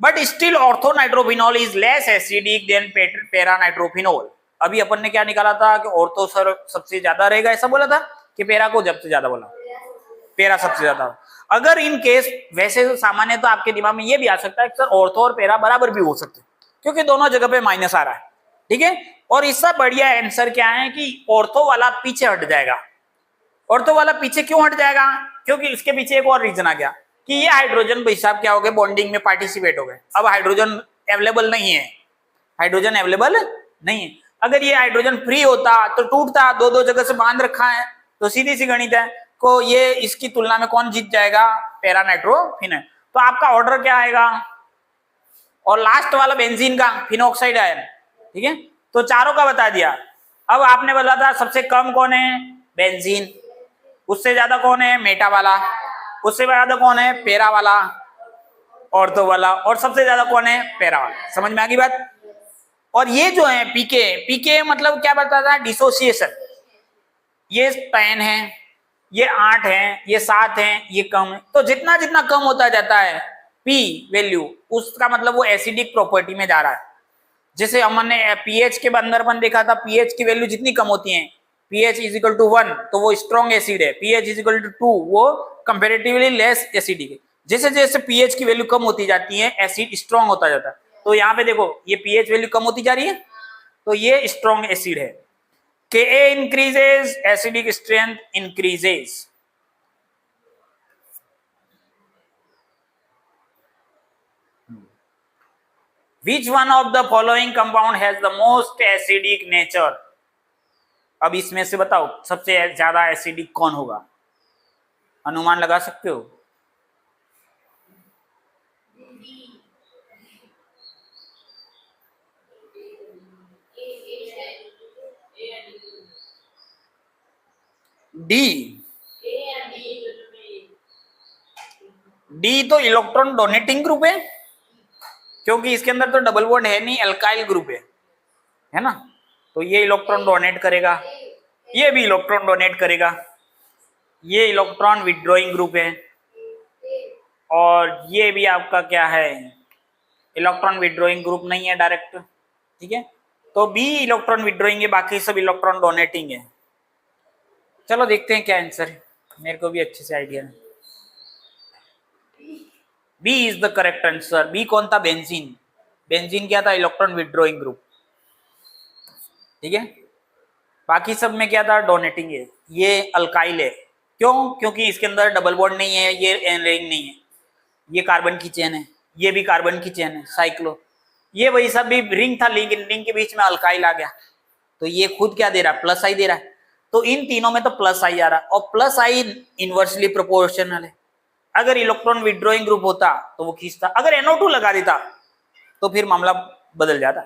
Speaker 1: But still ortho nitrophenol is less acidic then para nitrophenol. अभी अपन ने क्या निकाला था कि ऑर्थो सर सबसे ज्यादा रहेगा, ऐसा बोला था कि पैरा को सबसे ज्यादा बोला, पैरा सबसे ज्यादा। अगर इन केस, वैसे तो सामान्य तो आपके दिमाग में ये भी आ सकता है कि सर ऑर्थो और पैरा बराबर भी हो सकते हैं, क्योंकि दोनों जगह पे माइनस आ रहा है, ठीक है। और इससे बढ़िया आंसर क्या है कि ऑर्थो वाला पीछे हट जाएगा। ऑर्थो वाला पीछे क्यों हट जाएगा, क्योंकि इसके पीछे एक और रीजन आ गया कि ये हाइड्रोजन भाई साहब क्या हो गए, बॉन्डिंग में पार्टिसिपेट हो गए। अब हाइड्रोजन अवेलेबल नहीं है, हाइड्रोजन अवेलेबल नहीं है। अगर ये हाइड्रोजन फ्री होता तो टूटता, दो दो जगह से बांध रखा है, तो सीधी सी गणित है को ये इसकी तुलना में कौन जीत जाएगा, पैरा नाइट्रोफिन। तो आपका ऑर्डर क्या आएगा, और लास्ट वाला बेंजीन का फिनोक्साइड आयन, ठीक है। तो चारों का बता दिया। अब आपने बोला था सबसे कम कौन है, बेंजीन, उससे ज्यादा कौन है, मेटा वाला, उससे ज्यादा कौन है, पैरा वाला, ऑर्थो वाला, और सबसे ज्यादा कौन है, पैरा वाला। समझ में आ गई बात। और ये जो है पीके, पीके मतलब क्या बताता है, डिसोसिएशन। ये पैन है, ये 8 है, ये 7 है, ये कम है। तो जितना जितना कम होता जाता है पी वैल्यू, उसका मतलब वो एसिडिक प्रॉपर्टी में जा रहा है। जैसे हमने पीएच के अंदर अपन देखा था, पीएच की वैल्यू जितनी कम होती है, पीएच इज इक्वल टू 1 तो वो स्ट्रॉन्ग एसिड है, पीएच इज इक्वल टू 2 वो कंपेरेटिवली लेस एसिडिक है। जैसे जैसे पीएच की वैल्यू कम होती जाती है एसिड स्ट्रॉन्ग होता जाता है। तो यहाँ पे देखो ये पीएच वैल्यू कम होती जा रही है तो ये स्ट्रॉन्ग एसिड है। Ka increases, acidic strength increases. Which one of the following compound has the most acidic nature? अब इसमें से बताओ सबसे ज्यादा एसिडिक कौन होगा, अनुमान लगा सकते हो? डी। डी तो इलेक्ट्रॉन डोनेटिंग ग्रुप है, क्योंकि इसके अंदर तो डबल बॉन्ड है नहीं, अल्काइल ग्रुप है ना, तो ये इलेक्ट्रॉन डोनेट करेगा, ये भी इलेक्ट्रॉन डोनेट करेगा। ये इलेक्ट्रॉन विड्रॉइंग ग्रुप है, और ये भी आपका क्या है, इलेक्ट्रॉन विड्रॉइंग ग्रुप नहीं है डायरेक्ट, ठीक है। तो बी इलेक्ट्रॉन विड्रॉइंग है, बाकी सब इलेक्ट्रॉन डोनेटिंग है। चलो देखते हैं क्या आंसर है, मेरे को भी अच्छे से आइडिया है। B is the correct answer. B कौन था, बेंजीन। बेंजीन क्या था, इलेक्ट्रॉन विड्रॉइंग ग्रुप, ठीक है। बाकी सब में क्या था, डोनेटिंग है। ये अल्काइल है, क्यों, क्योंकि इसके अंदर डबल बॉन्ड नहीं है, ये रिंग नहीं है, ये कार्बन की चेन है, ये भी कार्बन की चेन है, साइक्लो। ये वही सब भी रिंग था, लेकिन रिंग के बीच में अल्काइल आ गया, तो ये खुद क्या दे रहा है, प्लस आई दे रहा है। तो इन तीनों में तो प्लस आई आ रहा है, और प्लस आई इनवर्सली प्रोपोर्शनल है। अगर इलेक्ट्रॉन विड्रॉइंग ग्रुप होता तो वो खींचता, अगर NO2 लगा देता तो फिर मामला बदल जाता।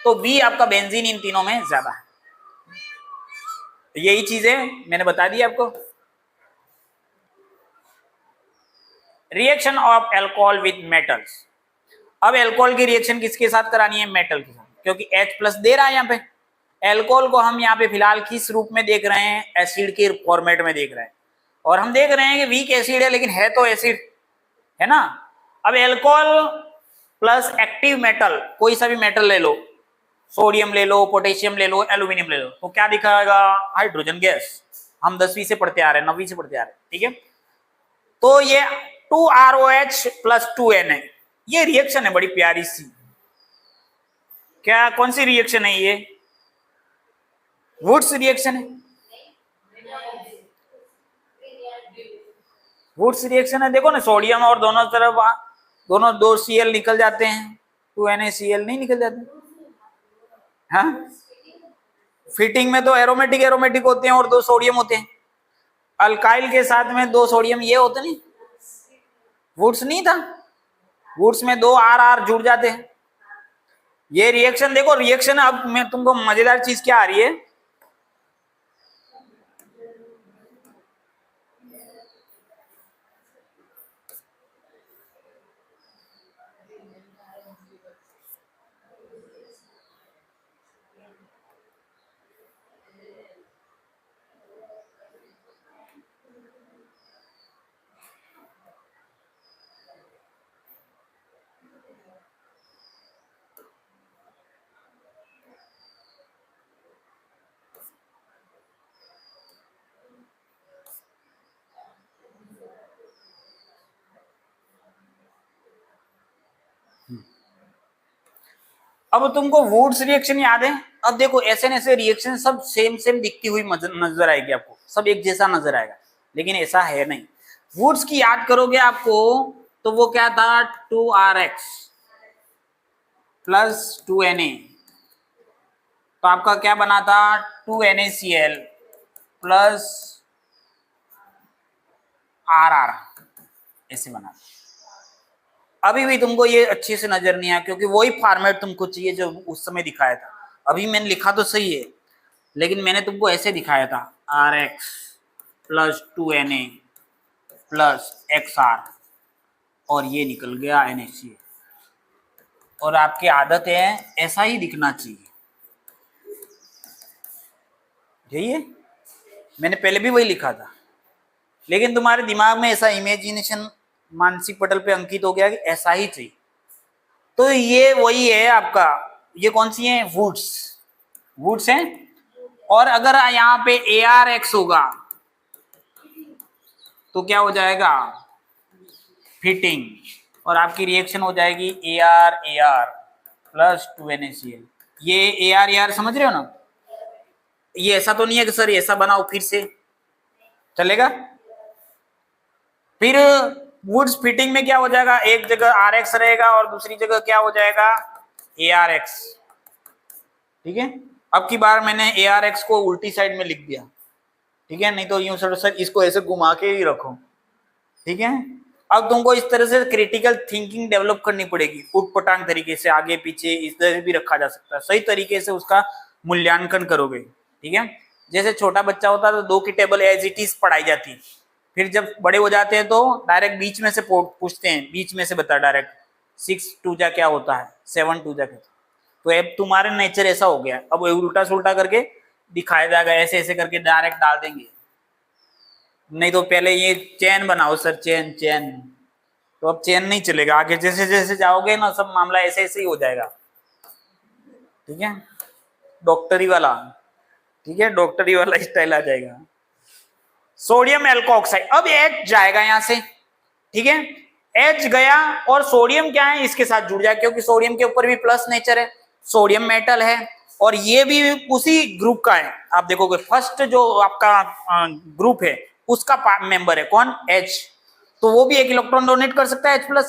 Speaker 1: तो बी आपका बेंजीन इन तीनों में ज्यादा है। यही चीजें मैंने बता दी आपको। Reaction of alcohol with metals. अब एल्कोहल की रिएक्शन किसके साथ करानी है, मेटल के साथ, क्योंकि H+ दे रहा है यहाँ पे। एल्कोहल को हम यहाँ पे फिलहाल किस रूप में देख रहे हैं, एसिड के फॉर्मेट में देख रहे हैं, और हम देख रहे हैं कि वीक एसिड है लेकिन है तो एसिड, है ना। अब एल्कोहल प्लस एक्टिव मेटल, कोई सा भी मेटल ले लो, सोडियम ले लो, पोटेशियम ले लो, एल्यूमिनियम ले लो, तो क्या दिखाएगा, हाइड्रोजन गैस। हम 10वीं से पढ़ते आ रहे हैं, 9वीं से पढ़ते आ रहे हैं, ठीक है। तो ये 2ROH + 2Na, ये रिएक्शन है बड़ी प्यारी सी। क्या, कौन सी रिएक्शन है ये, वुड्स रिएक्शन है। वुड्स रिएक्शन है, देखो ना, सोडियम और दोनों तरफ दोनों 2 Cl निकल जाते हैं, 2NaCl नहीं निकल जाते। हाँ, फिटिंग में तो एरोमेटिक एरोमेटिक होते हैं और 2 सोडियम होते हैं। अल्काइल के साथ में 2 सोडियम ये होते नहीं, वुड्स नहीं था, वुड्स में 2 R जुड़ जाते हैं। ये रिएक्शन देखो, रिएक्शन। अब मैं तुमको मजेदार चीज क्या आ रही है, अब तुमको वुड्स रिएक्शन याद है। अब देखो ऐसे रिएक्शन सब सेम सेम दिखती हुई नजर आएगी आपको, सब एक जैसा नजर आएगा, लेकिन ऐसा है नहीं। वुड्स की याद करोगे आपको तो वो क्या था, 2RX + 2Na, तो आपका क्या बना था, 2NaCl + RR, ऐसे बना था। अभी भी तुमको ये अच्छे से नजर नहीं आया, क्योंकि वही फॉर्मेट तुमको चाहिए जो उस समय दिखाया था। अभी मैंने लिखा तो सही है, लेकिन मैंने तुमको ऐसे दिखाया था, RX + 2Na + XR, और ये निकल गया NaCl। और आपकी आदत है ऐसा ही दिखना चाहिए, यही है, मैंने पहले भी वही लिखा था। लेकिन तुम्हारे दिमाग में ऐसा इमेजिनेशन मानसिक पटल पे अंकित हो गया कि ऐसा ही चाहिए। तो ये वही है आपका, ये कौन सी है, वुड्स, वुड्स है। और अगर यहाँ पे ARX होगा तो क्या हो जाएगा, फिटिंग, और आपकी रिएक्शन हो जाएगी AR प्लस 2NaCl। ये AR समझ रहे हो ना, ये ऐसा तो नहीं है कि सर ऐसा बनाओ फिर से, चलेगा। फिर वुड्स फिटिंग में क्या हो जाएगा, एक जगह RX रहेगा और दूसरी जगह क्या हो जाएगा, ARX, ठीक है। अब की बार मैंने ARX को उल्टी साइड में लिख दिया, ठीक है, नहीं तो यूं सर इसको ऐसे घुमा के ही रखो, ठीक है। अब तुमको इस तरह से क्रिटिकल थिंकिंग डेवलप करनी पड़ेगी, उटपटांग तरीके से, आगे पीछे इस तरह भी रखा जा सकता है, सही तरीके से उसका मूल्यांकन करोगे, ठीक है। जैसे छोटा बच्चा होता है तो 2 की टेबल एज इट इज पढ़ाई जाती है, फिर जब बड़े हो जाते हैं तो डायरेक्ट बीच में से पूछते हैं, बीच में से बता डायरेक्ट 6 2 जा क्या होता है, 7 2 जा क्या। तो अब तुम्हारा नेचर ऐसा हो गया, अब उल्टा सुल्टा करके दिखाया जाएगा, ऐसे ऐसे करके डायरेक्ट डाल देंगे। नहीं तो पहले ये चेन बनाओ सर, चेन चेन, तो अब चेन नहीं चलेगा, आगे जैसे जैसे जाओगे ना सब मामला ऐसे ऐसे ही हो जाएगा, ठीक है, डॉक्टरी वाला, ठीक है, डॉक्टरी वाला स्टाइल आ जाएगा। सोडियम एल्कोऑक्साइड, अब H जाएगा यहां से, ठीक है, H गया और सोडियम क्या है इसके साथ जुड़ जाए, क्योंकि सोडियम के ऊपर भी प्लस नेचर है, सोडियम मेटल है और ये भी उसी ग्रुप का है। आप देखोगे फर्स्ट जो आपका ग्रुप है उसका मेंबर है कौन, H, तो वो भी एक इलेक्ट्रॉन डोनेट कर सकता है H+,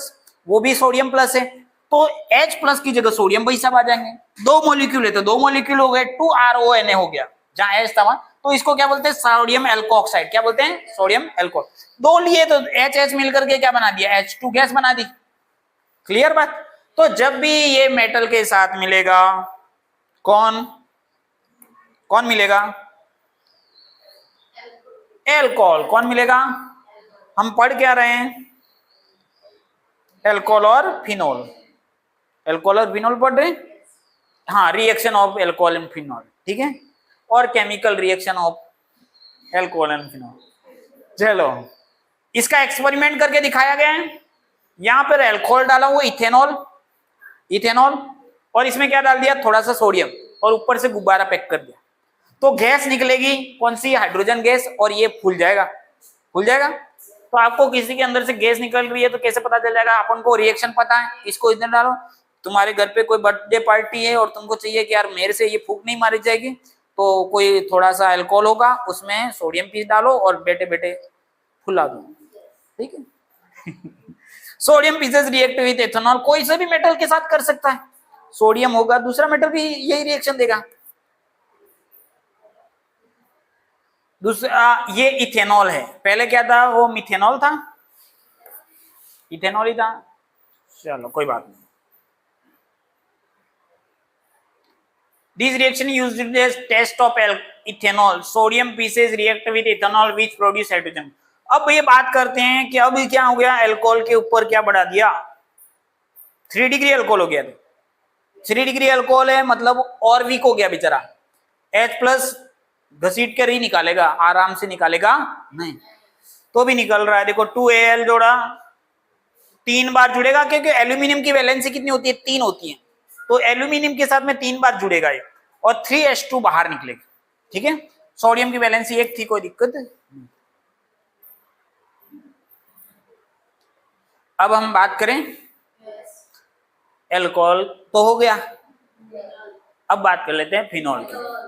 Speaker 1: वो भी सोडियम प्लस है, तो H+ की जगह सोडियम भाई साहब आ जाएंगे। 2 मॉलिक्यूल है तो 2 मॉलिक्यूल हो गए, 2RONA हो गया, जहां H था वहां, तो इसको क्या बोलते हैं, सोडियम एल्कोऑक्साइड, क्या बोलते हैं, सोडियम एल्को। 2 लिए तो H मिलकर के क्या बना दिया, H2 गैस बना दी, क्लियर बात। तो जब भी ये मेटल के साथ मिलेगा, कौन कौन मिलेगा, एल्कोहल, कौन मिलेगा, हम पढ़ क्या रहे हैं, एल्कोहल और फिनोल, एल्कोहल और फिनोल पढ़ रहे हैं, हाँ, reaction of alcohol and phenol, ठीक है, और chemical reaction of alcohol and phenol. चलो इसका एक्सपेरिमेंट करके दिखाया गया है, यहां पर एल्कोहल डाला हुआ, इथेनॉल, इथेनॉल, और इसमें क्या डाल दिया, थोड़ा सा सोडियम, और ऊपर से गुब्बारा पैक कर दिया, तो गैस निकलेगी कौन सी, हाइड्रोजन गैस, और ये फूल जाएगा, फूल जाएगा। तो आपको किसी के अंदर से गैस निकल रही है तो कैसे पता चल जाएगा, अपन को रिएक्शन पता है, इसको इधर डालो। तुम्हारे घर पे कोई बर्थडे पार्टी है और तुमको चाहिए कि यार मेरे से ये फूंक नहीं मारी जाएगी, तो कोई थोड़ा सा अल्कोहल होगा उसमें सोडियम पीस डालो और बेटे बेटे फुला दो, ठीक है। Sodium pieces react with ethanol, कोई से भी मेटल के साथ कर सकता है, सोडियम होगा दूसरा मेटल भी यही रिएक्शन देगा। दूसरा ये इथेनॉल है, पहले क्या था वो मिथेनॉल था, इथेनॉल ही था, चलो कोई बात नहीं। This reaction used in the test of ethanol, sodium pieces react with ethanol which produce hydrogen। अब ये बात करते हैं कि अब क्या हो गया, अल्कोहल के ऊपर क्या बढ़ा दिया, 3 डिग्री अल्कोहल हो गया, 3 डिग्री अल्कोहल है मतलब और वीक हो गया बेचारा, H+ घसीट कर ही निकालेगा, आराम से निकालेगा नहीं, तो भी निकल रहा है, देखो 2Al जोड़ा 3 बार जुड़ेगा, क्योंकि एल्यूमिनियम की वैलेंसी कितनी होती है, 3 होती है, तो एल्यूमिनियम के साथ में 3 बार जुड़ेगा ये, और 3H2 बाहर निकलेगा, ठीक है। सोडियम की वैलेंसी 1 थी, कोई दिक्कत नहीं। अब हम बात करें एल्कोहल तो हो गया, अब बात कर लेते हैं फिनॉल की।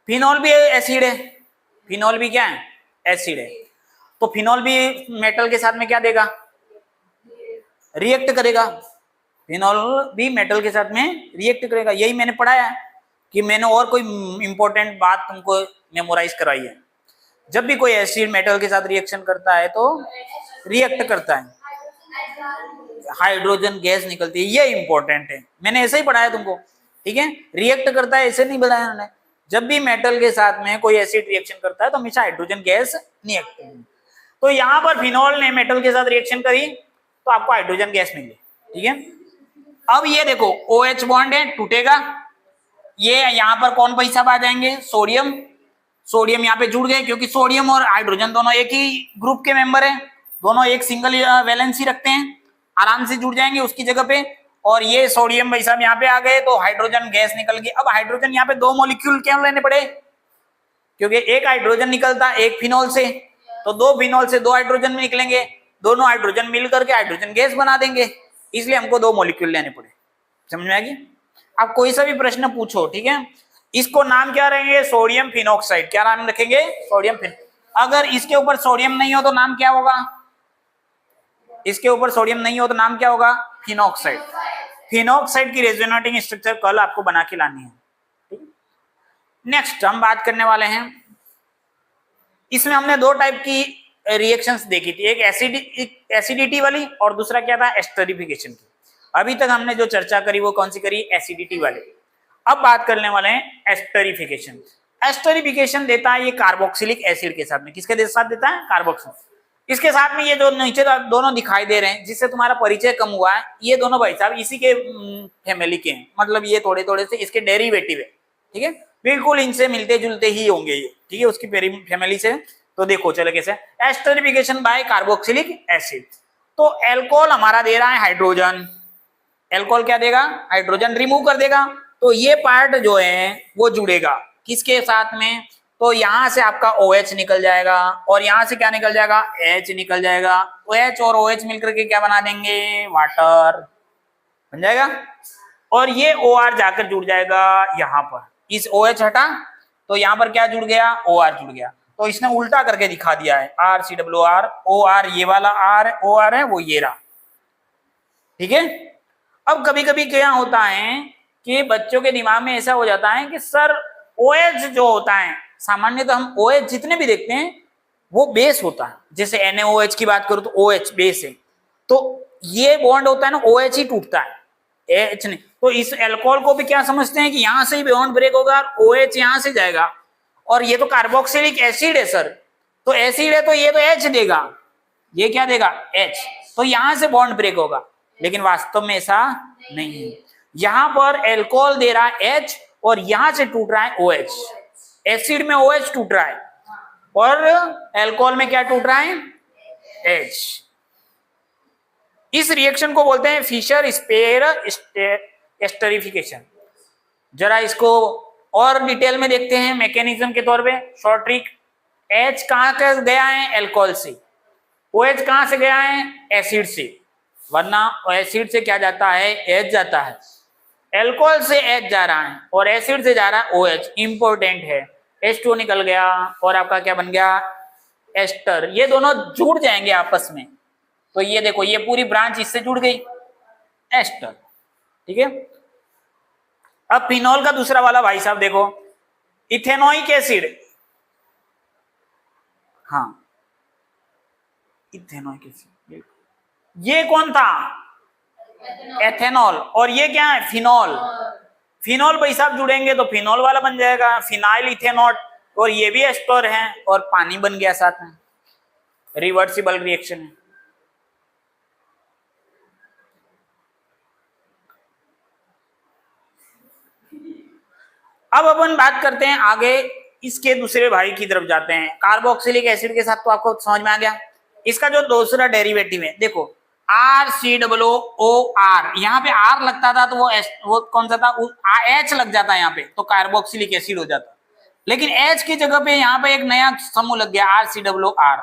Speaker 1: फिनॉल भी एसिड है, फिनॉल भी क्या है, एसिड है, तो फिनॉल भी मेटल के साथ में क्या देगा, रिएक्ट करेगा, फिनॉल भी मेटल के साथ में रिएक्ट करेगा, यही मैंने पढ़ाया है कि मैंने और कोई इंपॉर्टेंट बात तुमको मेमोराइज कराई है। जब भी कोई एसिड मेटल के साथ रिएक्शन करता है तो रिएक्ट करता है, हाइड्रोजन गैस निकलती है, ये इंपॉर्टेंट है, मैंने ऐसे ही पढ़ाया तुमको, ठीक है। रिएक्ट करता है ऐसे नहीं बताया उन्होंने, जब भी मेटल के साथ में कोई एसिड रिएक्शन करता है तो हमेशा हाइड्रोजन गैस रिएक्ट, तो यहाँ पर फिनॉल ने मेटल के साथ रिएक्शन करी तो आपको हाइड्रोजन गैस मिली, ठीक है। अब ये देखो OH बॉन्ड है, टूटेगा, ये यहाँ पर कौन भाई साहब आ जाएंगे, सोडियम, सोडियम यहाँ पे जुड़ गए, क्योंकि सोडियम और हाइड्रोजन दोनों एक ही ग्रुप के मेंबर हैं, दोनों एक सिंगल वैलेंसी रखते हैं, आराम से जुड़ जाएंगे उसकी जगह पे। और ये सोडियम भाई साहब यहाँ पे आ गए तो हाइड्रोजन गैस निकल गई। अब हाइड्रोजन यहाँ पे दो मॉलिक्यूल क्यों लेने पड़े, क्योंकि एक हाइड्रोजन निकलता एक फिनॉल से, तो दो फिनॉल से दो हाइड्रोजन में निकलेंगे, दोनों हाइड्रोजन मिल करके हाइड्रोजन गैस बना देंगे, इसलिए हमको दो मॉलिक्यूल लेने पड़े। समझ में आएगी? आप कोई सा भी प्रश्न पूछो, ठीक है, इसको नाम क्या रहेंगे, सोडियम फिनॉक्साइड। क्या नाम रखेंगे, सोडियम फिन। अगर इसके ऊपर सोडियम नहीं हो तो नाम क्या होगा, इसके ऊपर सोडियम नहीं हो तो नाम क्या होगा, फिनॉक्साइड। फिनॉक्साइड की रेजोनेटिंग स्ट्रक्चर कल आपको बना के लानी है। नेक्स्ट हम बात करने वाले हैं, इसमें हमने दो टाइप की रिएक्शंस देखी थी, एक एसिडिटी वाली और दूसरा क्या था, एस्टरिफिकेशन की। अभी तक हमने जो चर्चा करी वो कौन सी करी, एसिडिटी वाली। अब बात करने वाले हैं एस्टरिफिकेशन। एस्टरिफिकेशन देता है ये कार्बोक्सिलिक एसिड के साथ में, किसके साथ देता है, कार्बोक्सिल। इसके साथ में ये जो नीचे दोनों दिखाई दे रहे हैं जिससे तुम्हारा परिचय कम हुआ है, ये दोनों भाई साहब इसी के फैमिली के हैं, मतलब ये थोड़े थोड़े से इसके डेरिवेटिव है, ठीक है, बिल्कुल इनसे मिलते जुलते ही होंगे ये, ठीक है, उसकी फैमिली से। तो देखो चलो कैसे, एस्टरिफिकेशन बाय कार्बोक्सिलिक एसिड। तो एल्कोहल हमारा दे रहा है हाइड्रोजन, एल्कोहल क्या देगा, हाइड्रोजन रिमूव कर देगा, तो ये पार्ट जो है वो जुड़ेगा किसके साथ में, तो यहां से आपका OH निकल जाएगा और यहां से क्या निकल जाएगा, H निकल जाएगा। OH और OH मिलकर के क्या बना देंगे, वाटर बन जाएगा। और ये OR जाकर जुड़ जाएगा यहाँ पर, इस OH हटा तो यहाँ पर क्या जुड़ गया, OR जुड़ गया। तो इसने उल्टा करके दिखा दिया है, RCOR, OR ये वाला R OR है वो ये रहा, ठीक है। अब कभी कभी क्या होता है कि बच्चों के दिमाग में ऐसा हो जाता है कि सर OH जो होता है, सामान्य तो हम OH जितने भी देखते हैं वो बेस होता है, जैसे NaOH की बात करूं तो OH बेस है, तो ये बॉन्ड होता है ना, OH ही टूटता है, H नहीं। तो इस अल्कोहल को भी क्या समझते हैं कि यहां से ही बॉन्ड ब्रेक होगा और OH यहां से जाएगा, और ये तो कार्बोक्सिलिक एसिड है सर, तो एसिड है तो ये तो H देगा, ये क्या देगा, H, तो यहां से बॉन्ड ब्रेक होगा, लेकिन वास्तव में ऐसा नहीं है। यहां पर अल्कोहल दे रहा है H और यहां से टूट रहा है OH, एसिड में OH टूट रहा है और अल्कोहल में क्या टूट रहा है, H। इस रिएक्शन को बोलते हैं फिशर स्पेयर एस्टरिफिकेशन। जरा इसको और डिटेल में देखते हैं मैकेनिज्म के तौर पे, शॉर्ट ट्रिक। H कहां का गया है, अल्कोहल से, OH कहां से गया है, एसिड से, वरना एसिड से क्या जाता है, H जाता है, अल्कोहल से H जा रहा है और एसिड से जा रहा है OH, इंपॉर्टेंट है। H2 निकल गया और आपका क्या बन गया, एस्टर। ये दोनों जुड़ जाएंगे आपस में, तो ये देखो ये पूरी ब्रांच इससे जुड़ गई, एस्टर, ठीक है। अब फिनॉल का दूसरा वाला भाई साहब देखो, इथेनोइक एसिड, हाँ इथेनोइक एसिड, ये कौन था, एथेनॉल, और ये क्या है, फिनॉल। फिनॉल भाई साहब जुड़ेंगे तो फिनॉल वाला बन जाएगा, फिनाइल इथेनॉल, और ये भी एस्टर है और पानी बन गया साथ में, रिवर्सिबल रिएक्शन है। अब अपन बात करते हैं आगे, इसके दूसरे भाई की तरफ जाते हैं, कार्बोक्सिलिक एसिड के साथ तो आपको समझ में आ गया। इसका जो दूसरा डेरिवेटिव है देखो, RCOOR, यहाँ पे R लगता था तो वो कौन सा था, H लग जाता है यहाँ पे तो कार्बोक्सिलिक एसिड हो जाता, लेकिन H की जगह पे यहाँ पे एक नया समूह लग गया RCOR,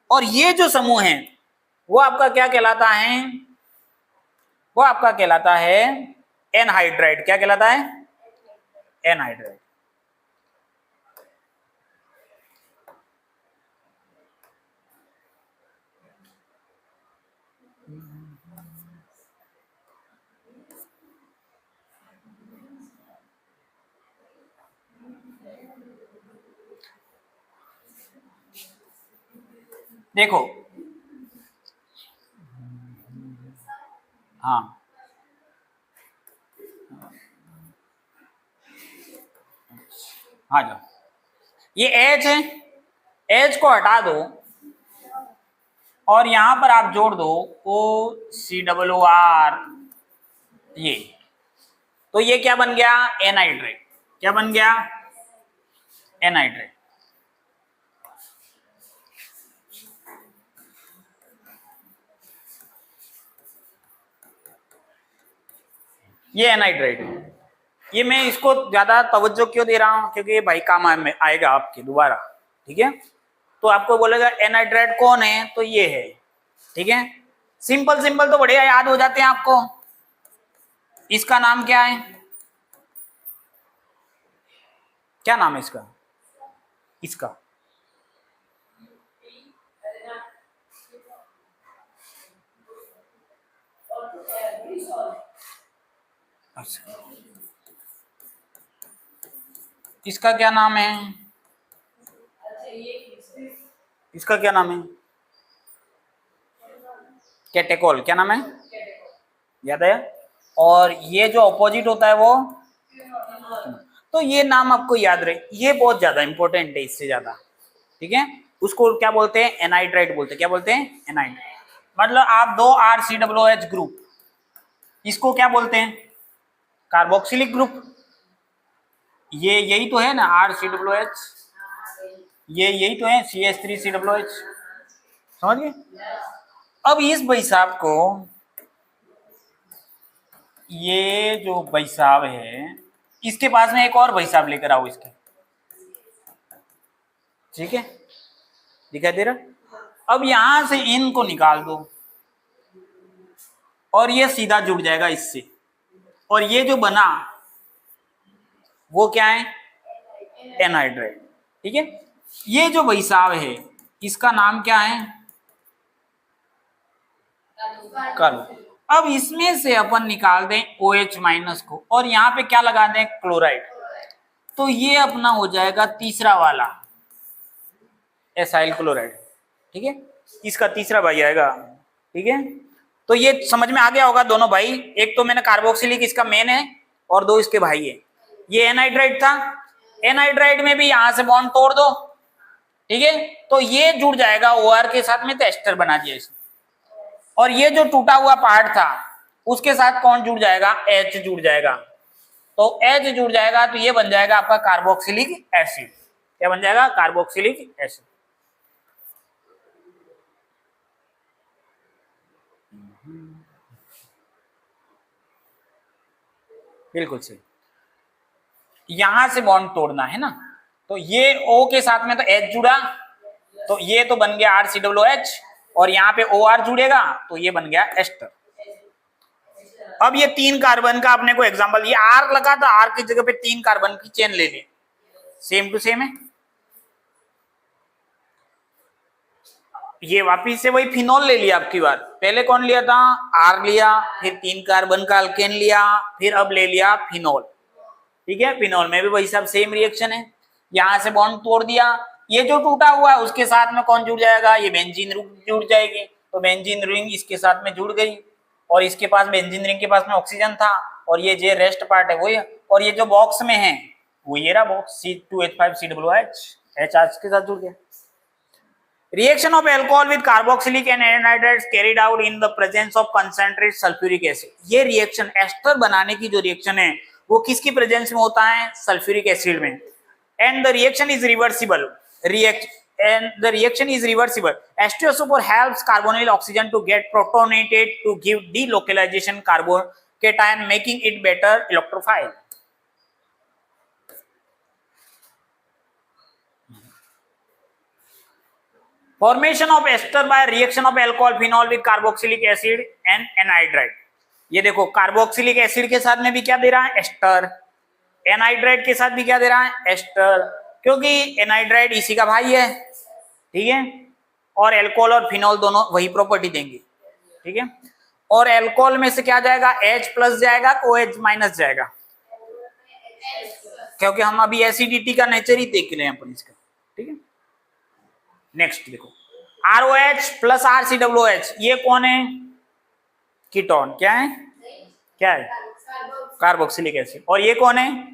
Speaker 1: और ये जो समूह है वो आपका क्या कहलाता है, वो आपका कहलाता है एनहाइड्राइड। क्या कहलाता है, एनहाइड्राइड। देखो हाँ हाँ जाओ, ये H है, H को हटा दो और यहां पर आप जोड़ दो OCOR, ये तो ये क्या बन गया, एनहाइड्रेट। क्या बन गया, एनहाइड्रेट। ये एनहाइड्राइड है। ये मैं इसको ज्यादा तवज्जो क्यों दे रहा हूं, क्योंकि ये भाई काम आएगा आपके दोबारा, ठीक है। तो आपको बोलेगा एनहाइड्राइड कौन है, तो ये है, ठीक है। सिंपल सिंपल तो बढ़िया याद हो जाते हैं आपको। इसका नाम क्या है, क्या नाम है इसका, इसका अच्छा, इसका क्या नाम है, इसका क्या नाम है, कैटेकोल, क्या नाम है, याद आया। और ये जो अपोजिट होता है वो, तो ये नाम आपको याद रहे, ये बहुत ज्यादा इंपॉर्टेंट है इससे ज्यादा, ठीक है। उसको क्या बोलते हैं, एनहाइड्राइड बोलते हैं। क्या बोलते हैं, एनहाइड्राइड। मतलब आप दो RCOOH ग्रुप, इसको क्या बोलते हैं, कार्बोक्सिलिक ग्रुप। ये यही तो है ना RCOOH, ये यही तो है CH3COOH, समझ गए। अब इस भाई साहब को, ये जो भाई साहब है, इसके पास में एक और भाई साहब लेकर आओ इसके, ठीक है, दिखाई दे रहा। अब यहां से इनको निकाल दो और ये सीधा जुड़ जाएगा इससे, और ये जो बना वो क्या है, एनहाइड्राइड, ठीक है। ये जो भाई साहब है इसका नाम क्या है, कार्बो। अब इसमें से अपन निकाल दें OH माइनस को, और यहाँ पे क्या लगा दें, क्लोराइड। तो ये अपना हो जाएगा तीसरा वाला एसाइल क्लोराइड, ठीक है। इसका तीसरा भाई आएगा, ठीक है। तो ये समझ में आ गया होगा दोनों भाई। एक तो मैंने कार्बोक्सिलिक इसका मेन है, और दो इसके भाई है। ये एनहाइड्राइड था, एनहाइड्राइड में भी यहां से बॉन्ड तोड़ दो, ठीक है। तो ये जुड़ जाएगा OR के साथ में, तो एस्टर बना दिया इसने। और ये जो टूटा हुआ पार्ट था उसके साथ कौन जुड़ जाएगा, H जुड़ जाएगा। तो H जुड़ जाएगा तो ये बन जाएगा आपका कार्बोक्सिलिक एसिड। क्या बन जाएगा, कार्बोक्सिलिक एसिड। बिल्कुल सही। यहां से बॉन्ड तोड़ना है ना, तो ये O के साथ में तो H जुड़ा, तो ये तो बन गया RCOOH, और यहाँ पे OR जुड़ेगा तो ये बन गया एस्टर। अब ये 3 कार्बन का अपने को एग्जांपल, ये R लगा था, R की जगह पे 3 कार्बन की चेन ले ली, सेम टू सेम है। ये वापिस से वही फिनोल ले लिया। आपकी बार पहले कौन लिया था, R लिया, फिर 3 कार्बन का अल्केन लिया, फिर अब ले लिया फिनोल, ठीक है। फिनोल में भी वही सब सेम रिएक्शन है। यहां से बॉन्ड तोड़ दिया, ये जो टूटा हुआ है उसके साथ में कौन जुड़ जाएगा, ये बेंजीन रिंग जुड़ जाएगी। तो बेंजीन रिंग इसके साथ में जुड़ गई, और इसके पास बेंजीन रिंग के पास में ऑक्सीजन था, और ये जो रेस्ट पार्ट है वही, और ये जो बॉक्स में है वो ये रहा बॉक्स, C2H5COOH, H के साथ जुड़ गया। Reaction of alcohol with carboxylic and anhydrides carried out in the presence of concentrated sulfuric acid। ये रिएक्शन एस्टर बनाने की जो रिएक्शन है वो किसकी प्रेजेंस में होता है, सल्फ्यूरिक एसिड में। And the reaction is reversible, H2SO4 helps carbonyl oxygen to get protonated to give delocalization carbocation, making it better electrophile। Formation of ester by reaction of alcohol phenol with carboxylic acid and anhydride। ये देखो carboxylic acid के साथ में भी क्या दे रहा है, ester. Anhydride के साथ भी क्या दे रहा है, एस्टर, क्योंकि एनहाइड्राइड इसी का भाई है, ठीक है। और एल्कोहल और फिनोल दोनों वही प्रॉपर्टी देंगे, ठीक है। और एल्कोहल में से क्या जाएगा, H प्लस जाएगा, OH माइनस जाएगा, क्योंकि हम अभी एसिडिटी का नेचर ही देख रहे हैं अपन इसका, ठीक है। नेक्स्ट देखो, ROH प्लस RCOOH, ये कौन है, कीटोन। क्या है, क्या है, कार्बोक्सिलिक एसिड। और ये कौन है,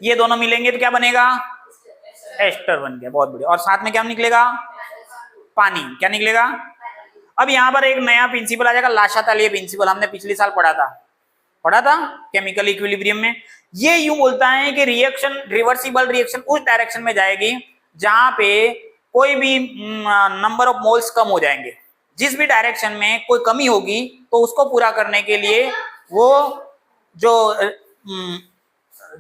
Speaker 1: ये दोनों मिलेंगे तो क्या बनेगा, एस्टर बन गया, बहुत बढ़िया। और साथ में क्या निकलेगा, पानी। क्या निकलेगा। अब यहाँ पर एक नया प्रिंसिपल आ जाएगा, लाशातालिये प्रिंसिपल, हमने पिछले साल पढ़ा था केमिकल इक्विलिब्रियम में। ये यूं बोलता है कि रिएक्शन, रिवर्सिबल रिएक्शन उस डायरेक्शन में जाएगी जहां पे कोई भी नंबर ऑफ मोल्स कम हो जाएंगे। जिस भी डायरेक्शन में कोई कमी होगी तो उसको पूरा करने के लिए वो जो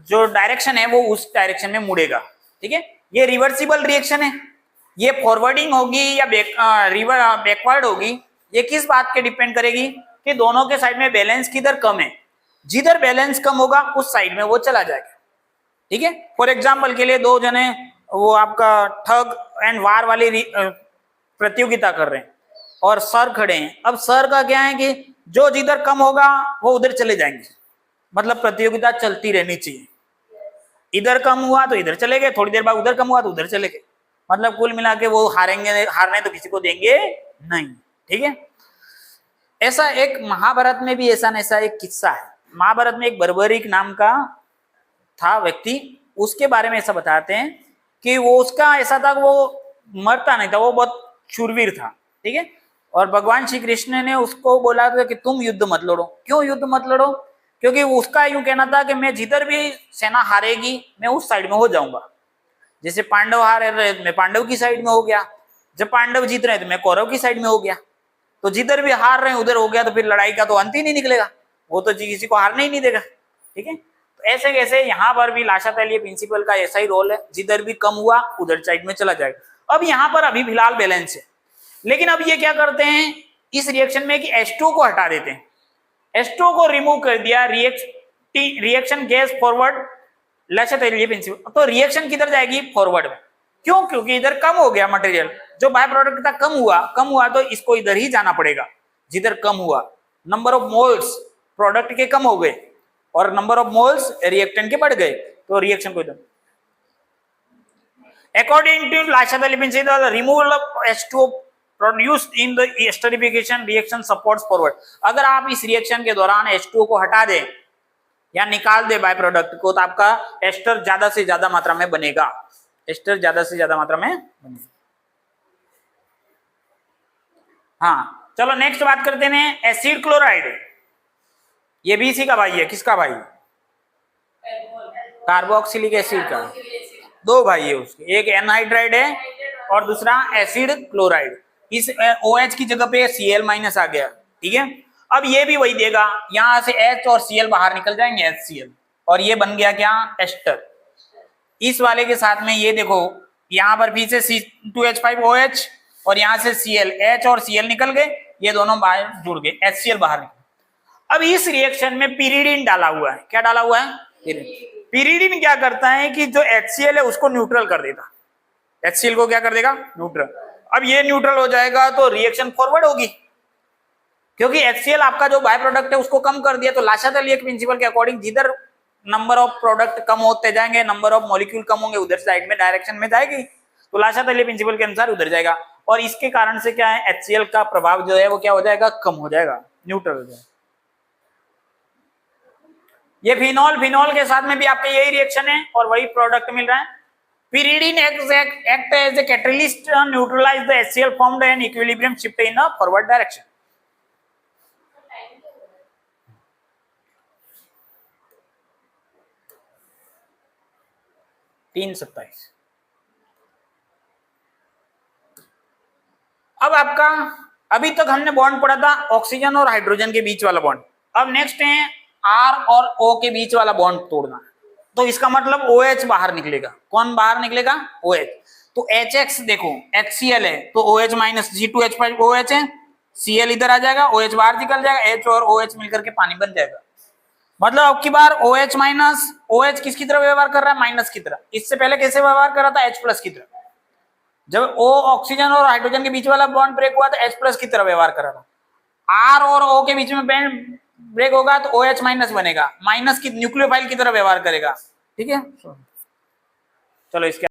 Speaker 1: जो डायरेक्शन है वो उस डायरेक्शन में मुड़ेगा। ठीक है, ये रिवर्सिबल रिएक्शन है। ये फॉरवर्डिंग होगी या बैकवर्ड होगी, ये किस बात के डिपेंड करेगी कि दोनों के साइड में बैलेंस किधर कम है। जिधर बैलेंस कम होगा उस साइड में वो चला जाएगा। ठीक है, फॉर एग्जाम्पल के लिए दो जने वो आपका ठग एंड वार वाली प्रतियोगिता कर रहे हैं और सर खड़े हैं। अब सर का क्या है कि जो जिधर कम होगा वो उधर चले जाएंगे, मतलब प्रतियोगिता चलती रहनी चाहिए। इधर कम हुआ तो इधर चले गए, थोड़ी देर बाद उधर कम हुआ तो उधर चले गए, मतलब कुल मिला के वो हारने तो किसी को देंगे नहीं। ठीक है, ऐसा एक महाभारत में भी ऐसा एक किस्सा है। महाभारत में एक बर्बरीक नाम का था व्यक्ति, उसके बारे में ऐसा बताते हैं कि वो उसका ऐसा था, वो मरता नहीं था, वो बहुत शूरवीर था। ठीक है, और भगवान श्री कृष्ण ने उसको बोला था कि तुम युद्ध मत लड़ो। क्यों युद्ध मत लड़ो? क्योंकि उसका यूं कहना था कि मैं जिधर भी सेना हारेगी मैं उस साइड में हो जाऊंगा। जैसे पांडव हारे रहे मैं पांडव की साइड में हो गया, जब पांडव जीत रहे तो मैं कौरव की साइड में हो गया। तो जिधर भी हार रहे हैं उधर हो गया, तो फिर लड़ाई का तो अंत ही नहीं निकलेगा, वो तो किसी को हारने ही नहीं देगा। ठीक है, तो ऐसे कैसे यहाँ पर भी लाशा तैलीय प्रिंसिपल का ऐसा ही रोल है, जिधर भी कम हुआ उधर साइड में चला जाएगा। अब यहाँ पर अभी फिलहाल बैलेंस है, लेकिन अब ये क्या करते हैं इस रिएक्शन में कि H2 को हटा देते हैं। H2 को रिमूव कर दिया, रिएक्शन गैस फॉरवर्ड लाशा तैलीय प्रिंसिपल, तो रिएक्शन किधर जाएगी? फॉरवर्ड में। क्यों? क्योंकि इधर कम हो गया मटेरियल, जो बाय प्रोडक्ट था कम हुआ तो इसको इधर ही जाना पड़ेगा जिधर कम हुआ। नंबर ऑफ मोल्स प्रोडक्ट के कम हो गए और नंबर ऑफ मोल्स रिएक्टेंट के बढ़ गए, तो रिएक्शन को इधर। According to Le Chatelier principle, removal of H2 produced in the esterification reaction supports forward. अगर आप इस रिएक्शन के दौरान H2 को हटा दें या निकाल दे बाय प्रोडक्ट को, तो आपका एस्टर ज्यादा से ज्यादा मात्रा में बनेगा, एस्टर ज्यादा से ज्यादा मात्रा में बनेगा। हाँ चलो नेक्स्ट बात करते हैं एसिड क्लोराइड। ये भी इसी का भाई है, किसका भाई? कार्बोक्सिलिक एसिड का। दो भाई है उसके, एक एनहाइड्राइड है और दूसरा एसिड क्लोराइड। इस OH की जगह पे Cl माइनस आ गया। ठीक है, अब ये भी वही देगा, यहां से H और Cl बाहर निकल जाएंगे, HCl, और ये बन गया क्या? एस्टर। इस वाले के साथ में ये देखो, यहाँ पर फिर से C2H5OH और यहाँ से Cl, H और Cl निकल गए, ये दोनों बाहर जुड़ गए, HCl बाहर निकल। अब इस रिएक्शन में पिरिडीन डाला हुआ है। क्या डाला हुआ है? पिरिडीन क्या करता है कि जो HCl है उसको न्यूट्रल कर देगा। HCl को क्या कर देगा? न्यूट्रल। अब ये न्यूट्रल हो जाएगा तो रिएक्शन फॉरवर्ड होगी, क्योंकि HCl आपका जो बाय प्रोडक्ट है उसको कम कर दिया। तो लाशा तैलीय प्रिंसिपल के अकॉर्डिंग जिधर नंबर ऑफ प्रोडक्ट कम होते जाएंगे, नंबर ऑफ मॉलिक्यूल कम होंगे, उधर साइड में डायरेक्शन में जाएगी, तो लाशा तैलीय प्रिंसिपल के अनुसार उधर जाएगा। और इसके कारण से क्या है, HCl का प्रभाव जो है वो क्या हो जाएगा? कम हो जाएगा, न्यूट्रल हो जाएगा। ये फिनॉल के साथ में भी आपका यही रिएक्शन है और वही प्रोडक्ट मिल रहा है। Pyridine act as a catalyst to neutralize the HCl formed and equilibrium shift in a forward direction. तीन 27। अब आपका अभी तक हमने बॉन्ड पढ़ा था ऑक्सीजन और हाइड्रोजन के बीच वाला बॉन्ड। अब नेक्स्ट है R और O के बीच वाला बॉन्ड तोड़ना। तो इसका मतलब OH बाहर निकलेगा। कौन बाहर निकलेगा? OH। तो HX देखो HCl है तो OH माइनस C2H5OH है, Cl इधर आ जाएगा, OH बाहर निकल जाएगा, H और OH मिलकर के पानी बन जाएगा। मतलब अब की बार OH माइनस, OH किसकी तरह व्यवहार कर रहा है? माइनस की तरह। इससे पहले कैसे व्यवहार कर रहा था? H प्लस की तरह। जब O ऑक्सीजन और हाइड्रोजन के बीच वाला बॉन्ड ब्रेक हुआ तो H प्लस की तरह व्यवहार कर रहा था। R और O के बीच में ब्रेक होगा तो OH माइनस बनेगा, माइनस की न्यूक्लियोफाइल की तरह व्यवहार करेगा। ठीक है, चलो इसके